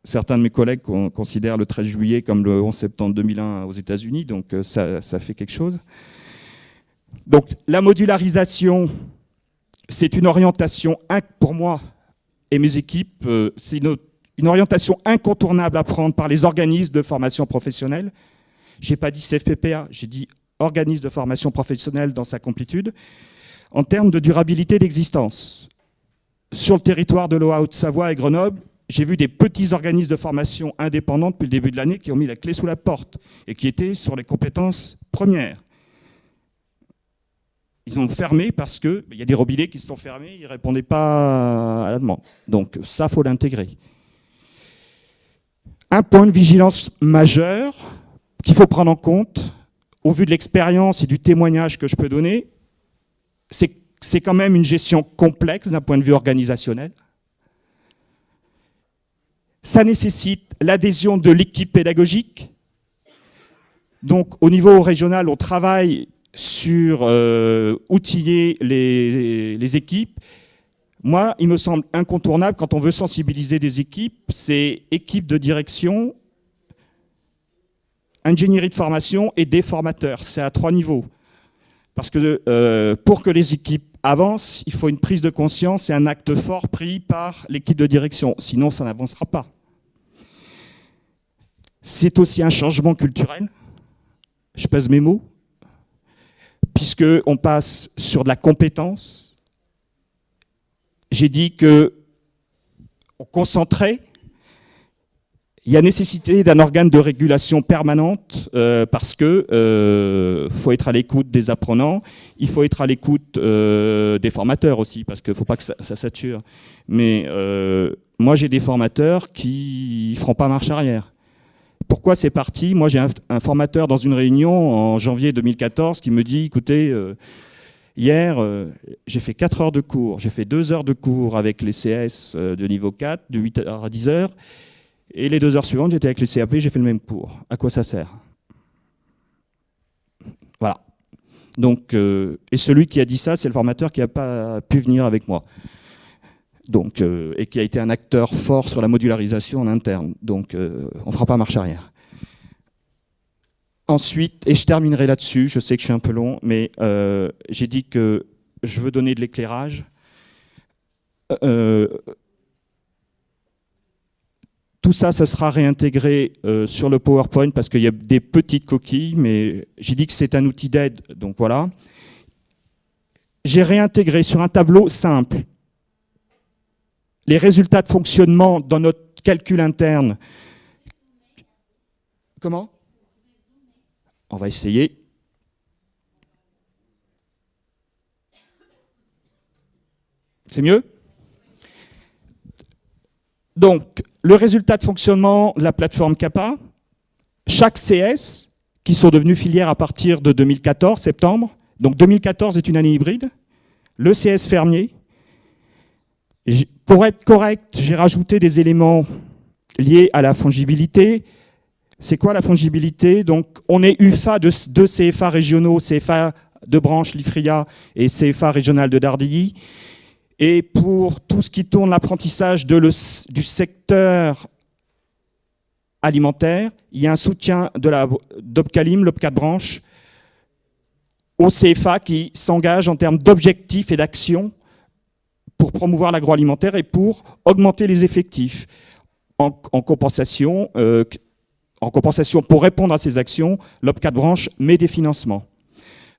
certains de mes collègues considèrent le 13 juillet comme le 11 septembre 2001 aux États-Unis, donc ça fait quelque chose. Donc la modularisation, c'est une orientation, pour moi et mes équipes, c'est une orientation incontournable à prendre par les organismes de formation professionnelle. Je n'ai pas dit CFPPA, j'ai dit organisme de formation professionnelle dans sa complétude. En termes de durabilité d'existence, sur le territoire de l'OA Haute-Savoie et Grenoble, j'ai vu des petits organismes de formation indépendants depuis le début de l'année qui ont mis la clé sous la porte et qui étaient sur les compétences premières. Ils ont fermé parce qu'il y a des robinets qui se sont fermés, ils ne répondaient pas à la demande. Donc ça, il faut l'intégrer. Un point de vigilance majeur qu'il faut prendre en compte, au vu de l'expérience et du témoignage que je peux donner, c'est quand même une gestion complexe d'un point de vue organisationnel. Ça nécessite l'adhésion de l'équipe pédagogique. Donc au niveau régional, on travaille sur outiller les équipes. Moi, il me semble incontournable quand on veut sensibiliser des équipes, c'est équipe de direction, ingénierie de formation et des formateurs. C'est à 3 niveaux. Parce que pour que les équipes avancent, il faut une prise de conscience et un acte fort pris par l'équipe de direction. Sinon, ça n'avancera pas. C'est aussi un changement culturel. Je pèse mes mots. Puisqu'on passe sur de la compétence. J'ai dit qu'on concentrait. Il y a nécessité d'un organe de régulation permanente parce que faut être à l'écoute des apprenants, il faut être à l'écoute des formateurs aussi, parce qu'il ne faut pas que ça sature. Mais moi, j'ai des formateurs qui ne feront pas marche arrière. Pourquoi c'est parti? Moi, j'ai un formateur dans une réunion en janvier 2014 qui me dit, écoutez, hier, j'ai fait 4 heures de cours, j'ai fait 2 heures de cours avec les CS de niveau 4, de 8h à 10h, et les 2 heures suivantes, j'étais avec les CAP, j'ai fait le même cours. À quoi ça sert? Voilà. Donc, et celui qui a dit ça, c'est le formateur qui n'a pas pu venir avec moi. Donc, et qui a été un acteur fort sur la modularisation en interne. Donc, on ne fera pas marche arrière. Ensuite, et je terminerai là-dessus, je sais que je suis un peu long, mais j'ai dit que je veux donner de l'éclairage. Tout ça, ça sera réintégré sur le PowerPoint parce qu'il y a des petites coquilles, mais j'ai dit que c'est un outil d'aide, donc voilà. J'ai réintégré sur un tableau simple les résultats de fonctionnement dans notre calcul interne. Comment? On va essayer. C'est mieux? Donc, le résultat de fonctionnement de la plateforme CAPA, chaque CS, qui sont devenus filières à partir de 2014, septembre, donc 2014 est une année hybride, le CS fermier. Pour être correct, j'ai rajouté des éléments liés à la fongibilité. C'est quoi la fongibilité? Donc, on est UFA de 2 CFA régionaux, CFA de branche l'IFRIA et CFA régional de Dardilly. Et pour tout ce qui tourne l'apprentissage du secteur alimentaire, il y a un soutien d'Opcalim, l'OPCAT branche, au CFA qui s'engage en termes d'objectifs et d'actions pour promouvoir l'agroalimentaire et pour augmenter les effectifs. En compensation pour répondre à ces actions, l'OPCAT branche met des financements.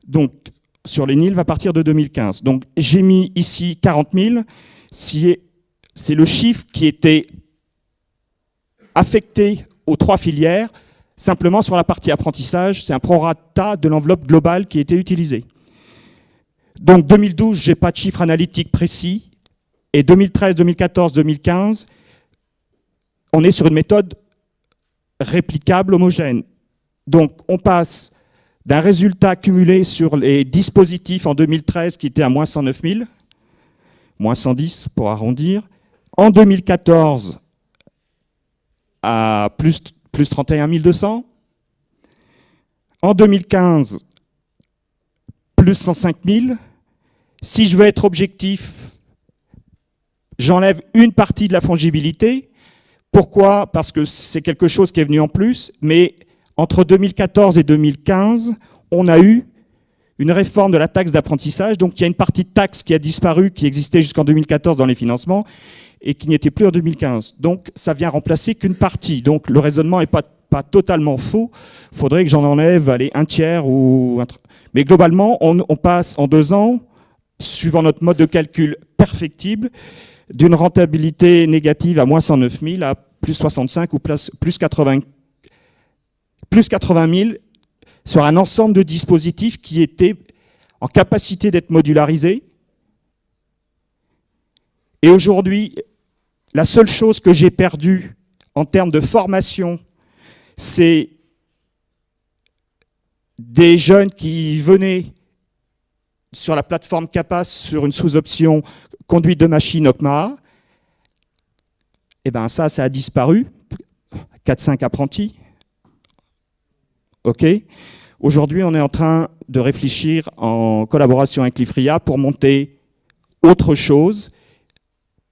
Donc, sur les NIL va partir de 2015. Donc, j'ai mis ici 40 000. C'est le chiffre qui était affecté aux 3 filières. Simplement, sur la partie apprentissage, c'est un prorata de l'enveloppe globale qui a été utilisée. Donc, 2012, je n'ai pas de chiffre analytique précis. Et 2013, 2014, 2015, on est sur une méthode réplicable, homogène. Donc, on passe d'un résultat cumulé sur les dispositifs en 2013 qui était à moins 109 000, moins 110 pour arrondir, en 2014 à plus 31 200, en 2015 plus 105 000. Si je veux être objectif, j'enlève une partie de la fongibilité. Pourquoi? Parce que c'est quelque chose qui est venu en plus, mais entre 2014 et 2015, on a eu une réforme de la taxe d'apprentissage. Donc, il y a une partie de taxe qui a disparu, qui existait jusqu'en 2014 dans les financements, et qui n'était plus en 2015. Donc, ça vient remplacer qu'une partie. Donc, le raisonnement n'est pas totalement faux. Il faudrait que j'en enlève, un tiers ou... Mais globalement, on passe en 2 ans, suivant notre mode de calcul perfectible, d'une rentabilité négative à moins 109 000 à plus 65 ou plus 80 000 sur un ensemble de dispositifs qui étaient en capacité d'être modularisés. Et aujourd'hui, la seule chose que j'ai perdue en termes de formation, c'est des jeunes qui venaient sur la plateforme CAPAS sur une sous-option conduite de machine OPMA. Et bien ça a disparu. 4-5 apprentis. OK. Aujourd'hui, on est en train de réfléchir en collaboration avec l'IFRIA pour monter autre chose.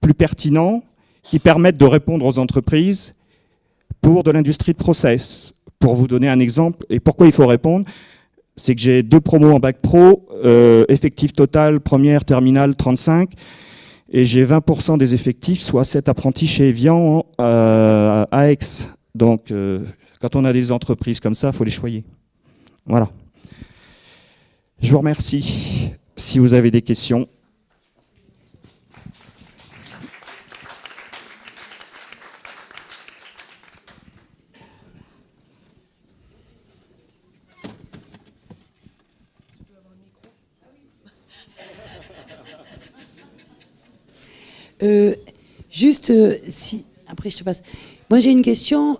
plus pertinents, qui permettent de répondre aux entreprises pour de l'industrie de process. Pour vous donner un exemple, et pourquoi il faut répondre, c'est que j'ai 2 promos en bac pro, effectif total, première, terminale, 35, et j'ai 20% des effectifs, soit 7 apprentis chez Evian à Aix. Donc, quand on a des entreprises comme ça, il faut les choyer. Voilà. Je vous remercie. Si vous avez des questions. Si après je te passe. Moi j'ai une question.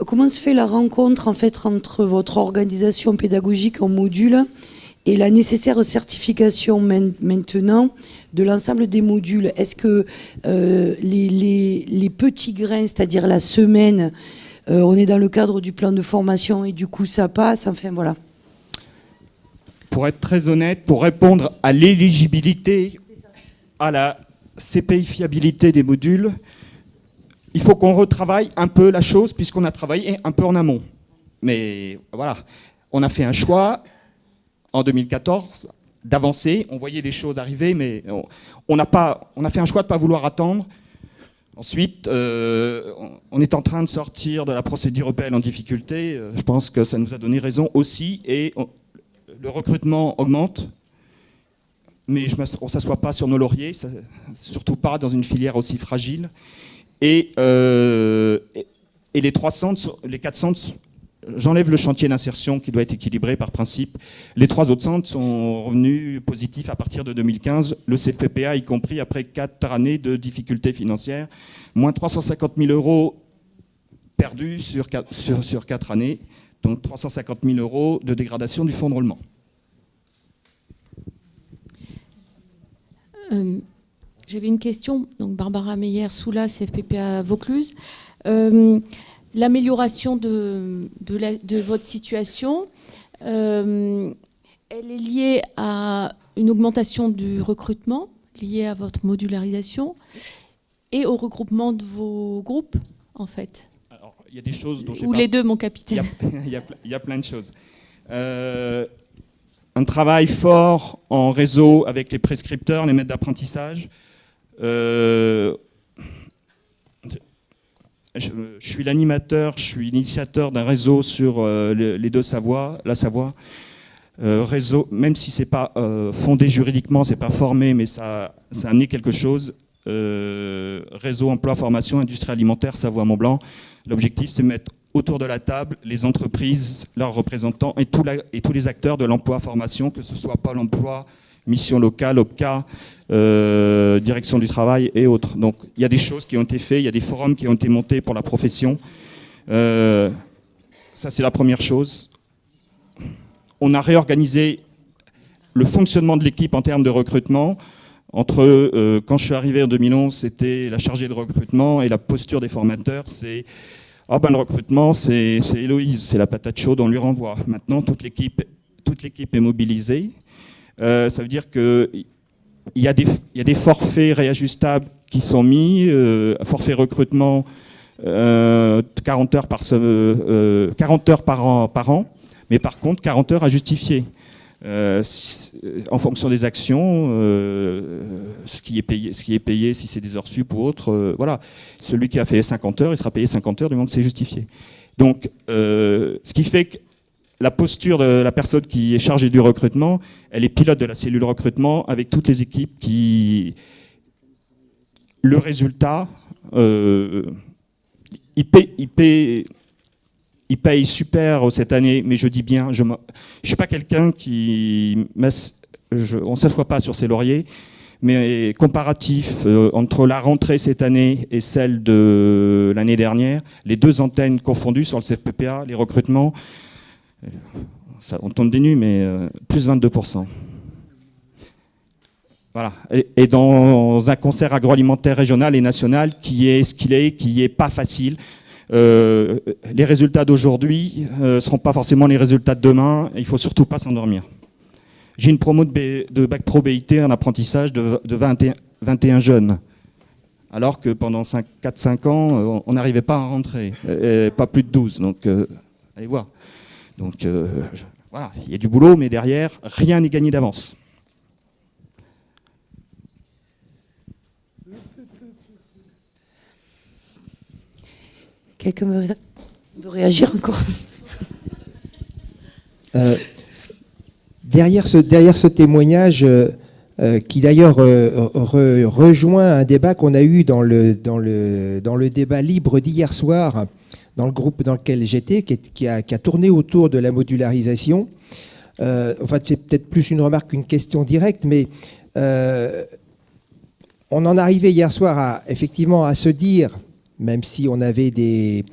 Comment se fait la rencontre en fait entre votre organisation pédagogique en module et la nécessaire certification maintenant de l'ensemble des modules? Est-ce que les petits grains, c'est-à-dire la semaine, on est dans le cadre du plan de formation et du coup ça passe? Enfin voilà. Pour être très honnête, pour répondre à l'éligibilité, à la CPI-fiabilité des modules, il faut qu'on retravaille un peu la chose puisqu'on a travaillé un peu en amont. Mais voilà, on a fait un choix en 2014 d'avancer, on voyait les choses arriver, mais on a fait un choix de ne pas vouloir attendre. Ensuite, on est en train de sortir de la procédure européenne en difficulté. Je pense que ça nous a donné raison aussi, et le recrutement augmente. Mais on ne s'assoit pas sur nos lauriers, surtout pas dans une filière aussi fragile. Et les 3 centres, les 4 centres, j'enlève le chantier d'insertion qui doit être équilibré par principe. Les 3 autres centres sont revenus positifs à partir de 2015, le CFPPA y compris après 4 années de difficultés financières. Moins 350 000 € perdus sur 4 années, donc 350 000 € de dégradation du fonds de roulement. J'avais une question, donc Barbara Meyer-Soula, CFPPA Vaucluse. L'amélioration de votre situation, elle est liée à une augmentation du recrutement, liée à votre modularisation et au regroupement de vos groupes, en fait. Alors, il y a des choses dont ou les deux, mon capitaine. Il y a plein de choses. Un travail fort en réseau avec les prescripteurs, les maîtres d'apprentissage. Je suis l'animateur, je suis initiateur d'un réseau sur les 2 Savoies, la Savoie. Réseau, même si c'est pas fondé juridiquement, c'est pas formé, mais ça a amené quelque chose. Réseau emploi formation industrie alimentaire Savoie-Mont-Blanc. L'objectif, c'est de mettre autour de la table les entreprises, leurs représentants et tous les acteurs de l'emploi formation, que ce soit Pôle emploi, mission locale, OPCA, direction du travail et autres. Donc il y a des choses qui ont été faites, il y a des forums qui ont été montés pour la profession. Ça, c'est la première chose. On a réorganisé le fonctionnement de l'équipe en termes de recrutement. Entre quand je suis arrivé en 2011, c'était la chargée de recrutement, et la posture des formateurs, c'est le recrutement, c'est Héloïse, c'est la patate chaude, on lui renvoie. Maintenant, toute l'équipe est mobilisée. Ça veut dire qu'il y a des forfaits réajustables qui sont mis, forfait recrutement 40 heures par an, mais par contre 40 heures à justifier. En fonction des actions, ce qui est payé, si c'est des heures sup ou autre, voilà. Celui qui a fait 50 heures, il sera payé 50 heures du moment que c'est justifié. Donc, ce qui fait que la posture de la personne qui est chargée du recrutement, elle est pilote de la cellule recrutement avec toutes les équipes qui... Le résultat, il paye super cette année, mais je dis bien, je ne suis pas quelqu'un qui... on ne s'assoit pas sur ses lauriers, mais comparatif entre la rentrée cette année et celle de l'année dernière, les 2 antennes confondues sur le CFPPA, les recrutements, on tombe des nues, mais plus 22%. Voilà. Et dans un concert agroalimentaire régional et national qui est ce qu'il est, qui n'est pas facile, les résultats d'aujourd'hui ne seront pas forcément les résultats de demain. Il ne faut surtout pas s'endormir. J'ai une promo de bac pro BIT en apprentissage de 21 jeunes. alors que pendant 4-5 ans, on n'arrivait pas à rentrer, pas plus de 12, donc allez voir. Donc voilà, il y a du boulot, mais derrière, rien n'est gagné d'avance. Quelqu'un veut réagir encore? Derrière ce témoignage, qui d'ailleurs rejoint un débat qu'on a eu dans le débat libre d'hier soir, dans le groupe dans lequel j'étais, qui a tourné autour de la modularisation. En fait, c'est peut-être plus une remarque qu'une question directe, mais on en arrivait hier soir effectivement à se dire, même si on avait des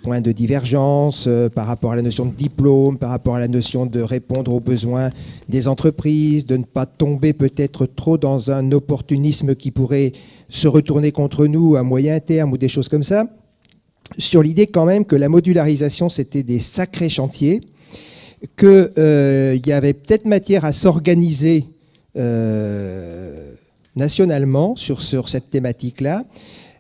points de divergence par rapport à la notion de diplôme, par rapport à la notion de répondre aux besoins des entreprises, de ne pas tomber peut-être trop dans un opportunisme qui pourrait se retourner contre nous à moyen terme ou des choses comme ça, sur l'idée quand même que la modularisation, c'était des sacrés chantiers, qu'il y avait peut-être matière à s'organiser nationalement sur cette thématique-là.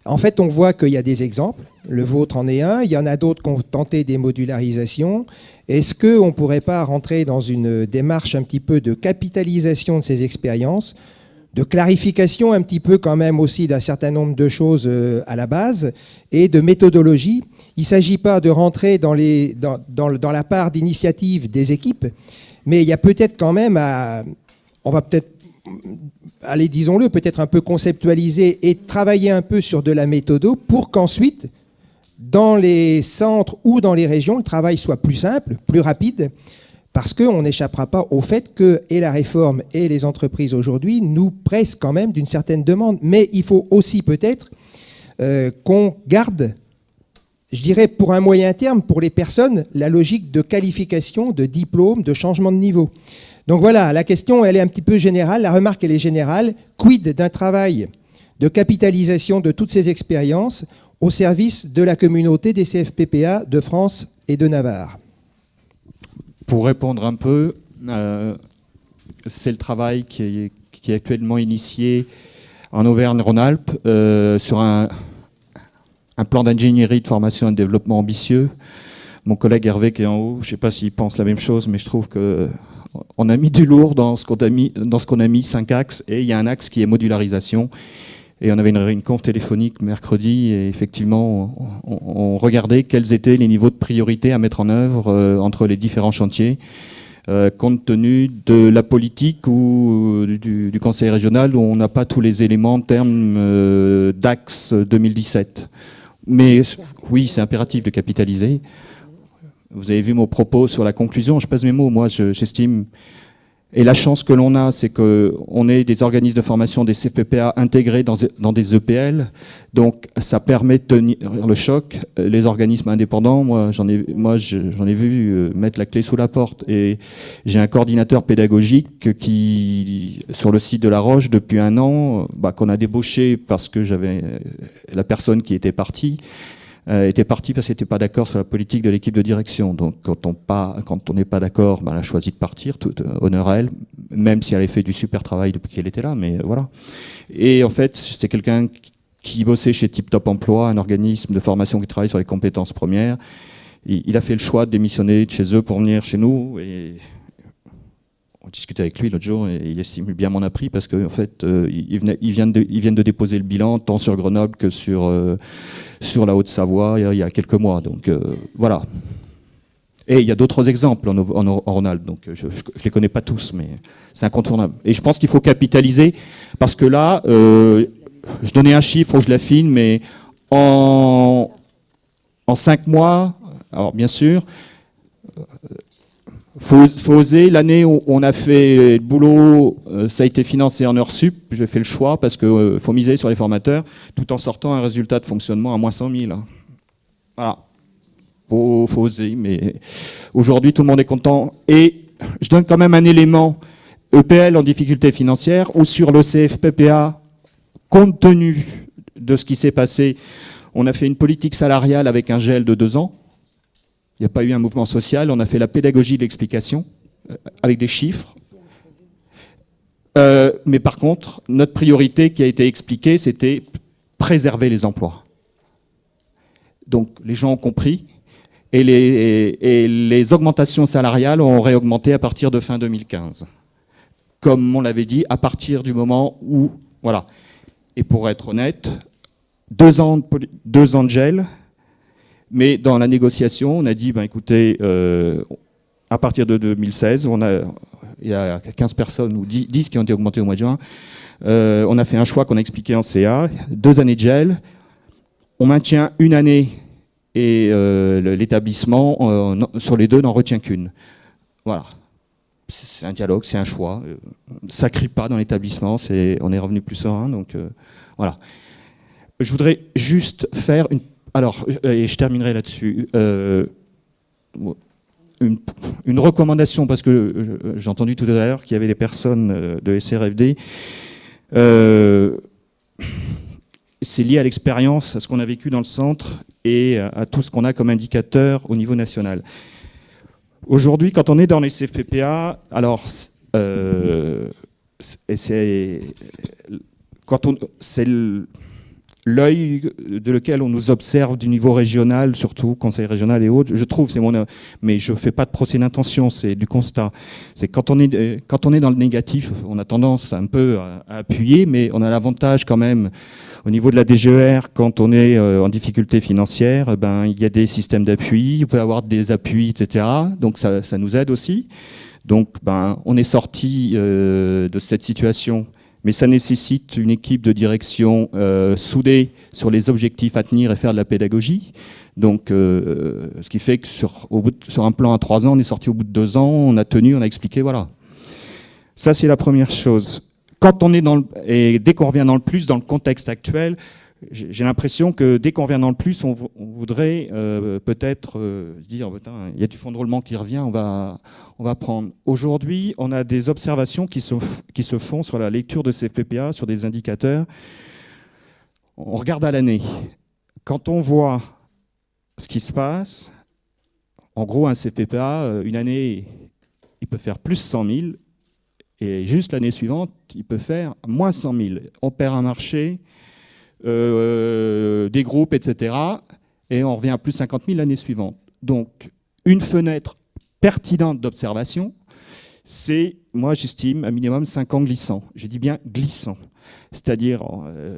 En fait, on voit qu'il y a des exemples. Le vôtre en est un. Il y en a d'autres qui ont tenté des modularisations. Est-ce qu'on ne pourrait pas rentrer dans une démarche un petit peu de capitalisation de ces expériences, de clarification un petit peu quand même aussi d'un certain nombre de choses à la base et de méthodologie? Il ne s'agit pas de rentrer dans la part d'initiative des équipes, mais il y a peut-être quand même on va peut-être, allez, disons-le, peut-être un peu conceptualiser et travailler un peu sur de la méthodo pour qu'ensuite, dans les centres ou dans les régions, le travail soit plus simple, plus rapide, parce qu'on n'échappera pas au fait que et la réforme et les entreprises aujourd'hui nous pressent quand même d'une certaine demande. Mais il faut aussi peut-être qu'on garde, je dirais pour un moyen terme, pour les personnes, la logique de qualification, de diplôme, de changement de niveau. Donc voilà, la question, elle est un petit peu générale, la remarque, elle est générale. Quid d'un travail de capitalisation de toutes ces expériences au service de la communauté des CFPPA de France et de Navarre? Pour répondre un peu, c'est le travail qui est actuellement initié en Auvergne-Rhône-Alpes sur un plan d'ingénierie de formation et de développement ambitieux. Mon collègue Hervé qui est en haut, je ne sais pas s'il pense la même chose, mais je trouve qu'on a mis du lourd dans ce qu'on a mis 5 axes, et il y a un axe qui est modularisation. Et on avait une conf téléphonique mercredi, et effectivement, on regardait quels étaient les niveaux de priorité à mettre en œuvre entre les différents chantiers, compte tenu de la politique ou du conseil régional, où on n'a pas tous les éléments en termes d'axe 2017. Mais oui, c'est impératif de capitaliser. Vous avez vu mon propos sur la conclusion, je pèse mes mots, moi j'estime... Et la chance que l'on a, c'est qu'on ait des organismes de formation, des CFPPA intégrés dans des EPL. Donc, ça permet de tenir le choc. Les organismes indépendants, moi, j'en ai vu mettre la clé sous la porte. Et j'ai un coordinateur pédagogique qui, sur le site de La Roche, depuis 1 an, qu'on a débauché parce que j'avais la personne qui était partie parce qu'elle n'était pas d'accord sur la politique de l'équipe de direction. Donc quand on n'est pas d'accord, elle a choisi de partir, tout honneur à elle, même si elle avait fait du super travail depuis qu'elle était là, mais voilà. Et en fait, c'est quelqu'un qui bossait chez Tip Top Emploi, un organisme de formation qui travaille sur les compétences premières. Il a fait le choix de démissionner de chez eux pour venir chez nous, et on discutait avec lui l'autre jour et il estime bien mon appris parce qu'en fait, ils viennent de déposer le bilan tant sur Grenoble que sur la Haute-Savoie il y a quelques mois. Donc voilà. Et il y a d'autres exemples en Rhône-Alpes, donc je les connais pas tous, mais c'est incontournable. Et je pense qu'il faut capitaliser parce que là, je donnais un chiffre, je l'affine, mais en 5 mois, alors bien sûr, faut oser. L'année où on a fait le boulot, ça a été financé en heures sup. J'ai fait le choix parce que faut miser sur les formateurs, tout en sortant un résultat de fonctionnement à moins 100 000. Voilà. Faut oser. Mais aujourd'hui, tout le monde est content. Et je donne quand même un élément EPL en difficulté financière ou sur le CFPPA, compte tenu de ce qui s'est passé, on a fait une politique salariale avec un gel de 2 ans. Il n'y a pas eu un mouvement social, on a fait la pédagogie de l'explication, avec des chiffres. Mais par contre, notre priorité qui a été expliquée, c'était préserver les emplois. Donc les gens ont compris et les augmentations salariales ont réaugmenté à partir de fin 2015. Comme on l'avait dit, à partir du moment où... Voilà. Et pour être honnête, 2 ans de gel, mais dans la négociation, on a dit, ben écoutez, à partir de 2016, il y a 15 personnes ou 10 qui ont été augmentées au mois de juin. On a fait un choix qu'on a expliqué en CA, 2 années de gel, on maintient 1 année et l'établissement, sur les 2, n'en retient qu'une. Voilà. C'est un dialogue, c'est un choix. Ça ne crie pas dans l'établissement, on est revenu plus serein. Donc voilà. Je voudrais juste faire une... Alors, et je terminerai là-dessus. Une recommandation, parce que j'ai entendu tout à l'heure qu'il y avait des personnes de SRFD. C'est lié à l'expérience, à ce qu'on a vécu dans le centre et à tout ce qu'on a comme indicateur au niveau national. Aujourd'hui, quand on est dans les CFPPA, alors c'est l'œil de lequel on nous observe du niveau régional, surtout conseil régional et autres, je trouve, mais je ne fais pas de procès d'intention, c'est du constat. C'est quand on est dans le négatif, on a tendance un peu à appuyer, mais on a l'avantage quand même au niveau de la DGER, quand on est en difficulté financière, ben il y a des systèmes d'appui, il peut y avoir des appuis, etc. Donc ça nous aide aussi. Donc ben on est sorti de cette situation. Mais ça nécessite une équipe de direction soudée sur les objectifs à tenir et faire de la pédagogie. Donc, ce qui fait que sur un plan à 3 ans, on est sorti au bout de 2 ans, on a tenu, on a expliqué, voilà. Ça, c'est la première chose. Quand on est et dès qu'on revient dans le plus, dans le contexte actuel, j'ai l'impression que dès qu'on revient dans le plus, on voudrait peut-être dire, il y a du fonds de roulement qui revient, on va prendre. Aujourd'hui, on a des observations qui se font sur la lecture de ces PPA, sur des indicateurs. On regarde à l'année. Quand on voit ce qui se passe, en gros, un CPPA, une année, il peut faire plus 100 000, et juste l'année suivante, il peut faire moins 100 000. On perd un marché, des groupes, etc. Et on revient à plus 50 000 l'année suivante. Donc, une fenêtre pertinente d'observation, c'est, moi j'estime, un minimum 5 ans glissant. Je dis bien glissant. C'est-à-dire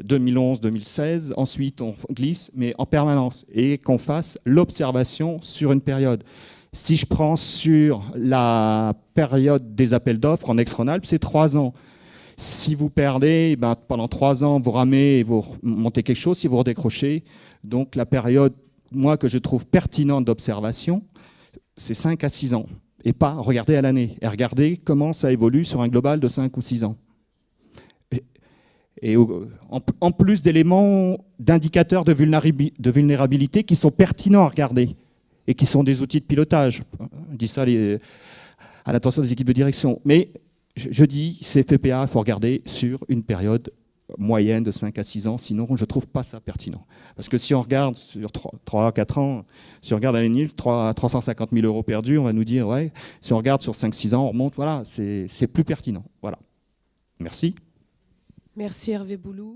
2011-2016, ensuite on glisse, mais en permanence. Et qu'on fasse l'observation sur une période. Si je prends sur la période des appels d'offres en Aix-Rhône-Alpes, c'est 3 ans. Si vous perdez, ben, pendant 3 ans, vous ramez et vous montez quelque chose, si vous redécrochez. Donc la période, moi, que je trouve pertinente d'observation, c'est 5 à 6 ans. Et pas regarder à l'année. Et regarder comment ça évolue sur un global de 5 ou 6 ans. Et en plus d'éléments, d'indicateurs de vulnérabilité qui sont pertinents à regarder et qui sont des outils de pilotage. Je dis ça à l'attention des équipes de direction. Mais je dis, ces PPA, il faut regarder sur une période moyenne de 5 à 6 ans, sinon je ne trouve pas ça pertinent. Parce que si on regarde sur 3 à 4 ans, si on regarde à l'ENIL, 350 000 € perdus, on va nous dire, ouais, si on regarde sur 5-6 ans, on remonte, voilà, c'est plus pertinent. Voilà. Merci. Merci Hervé Boulou.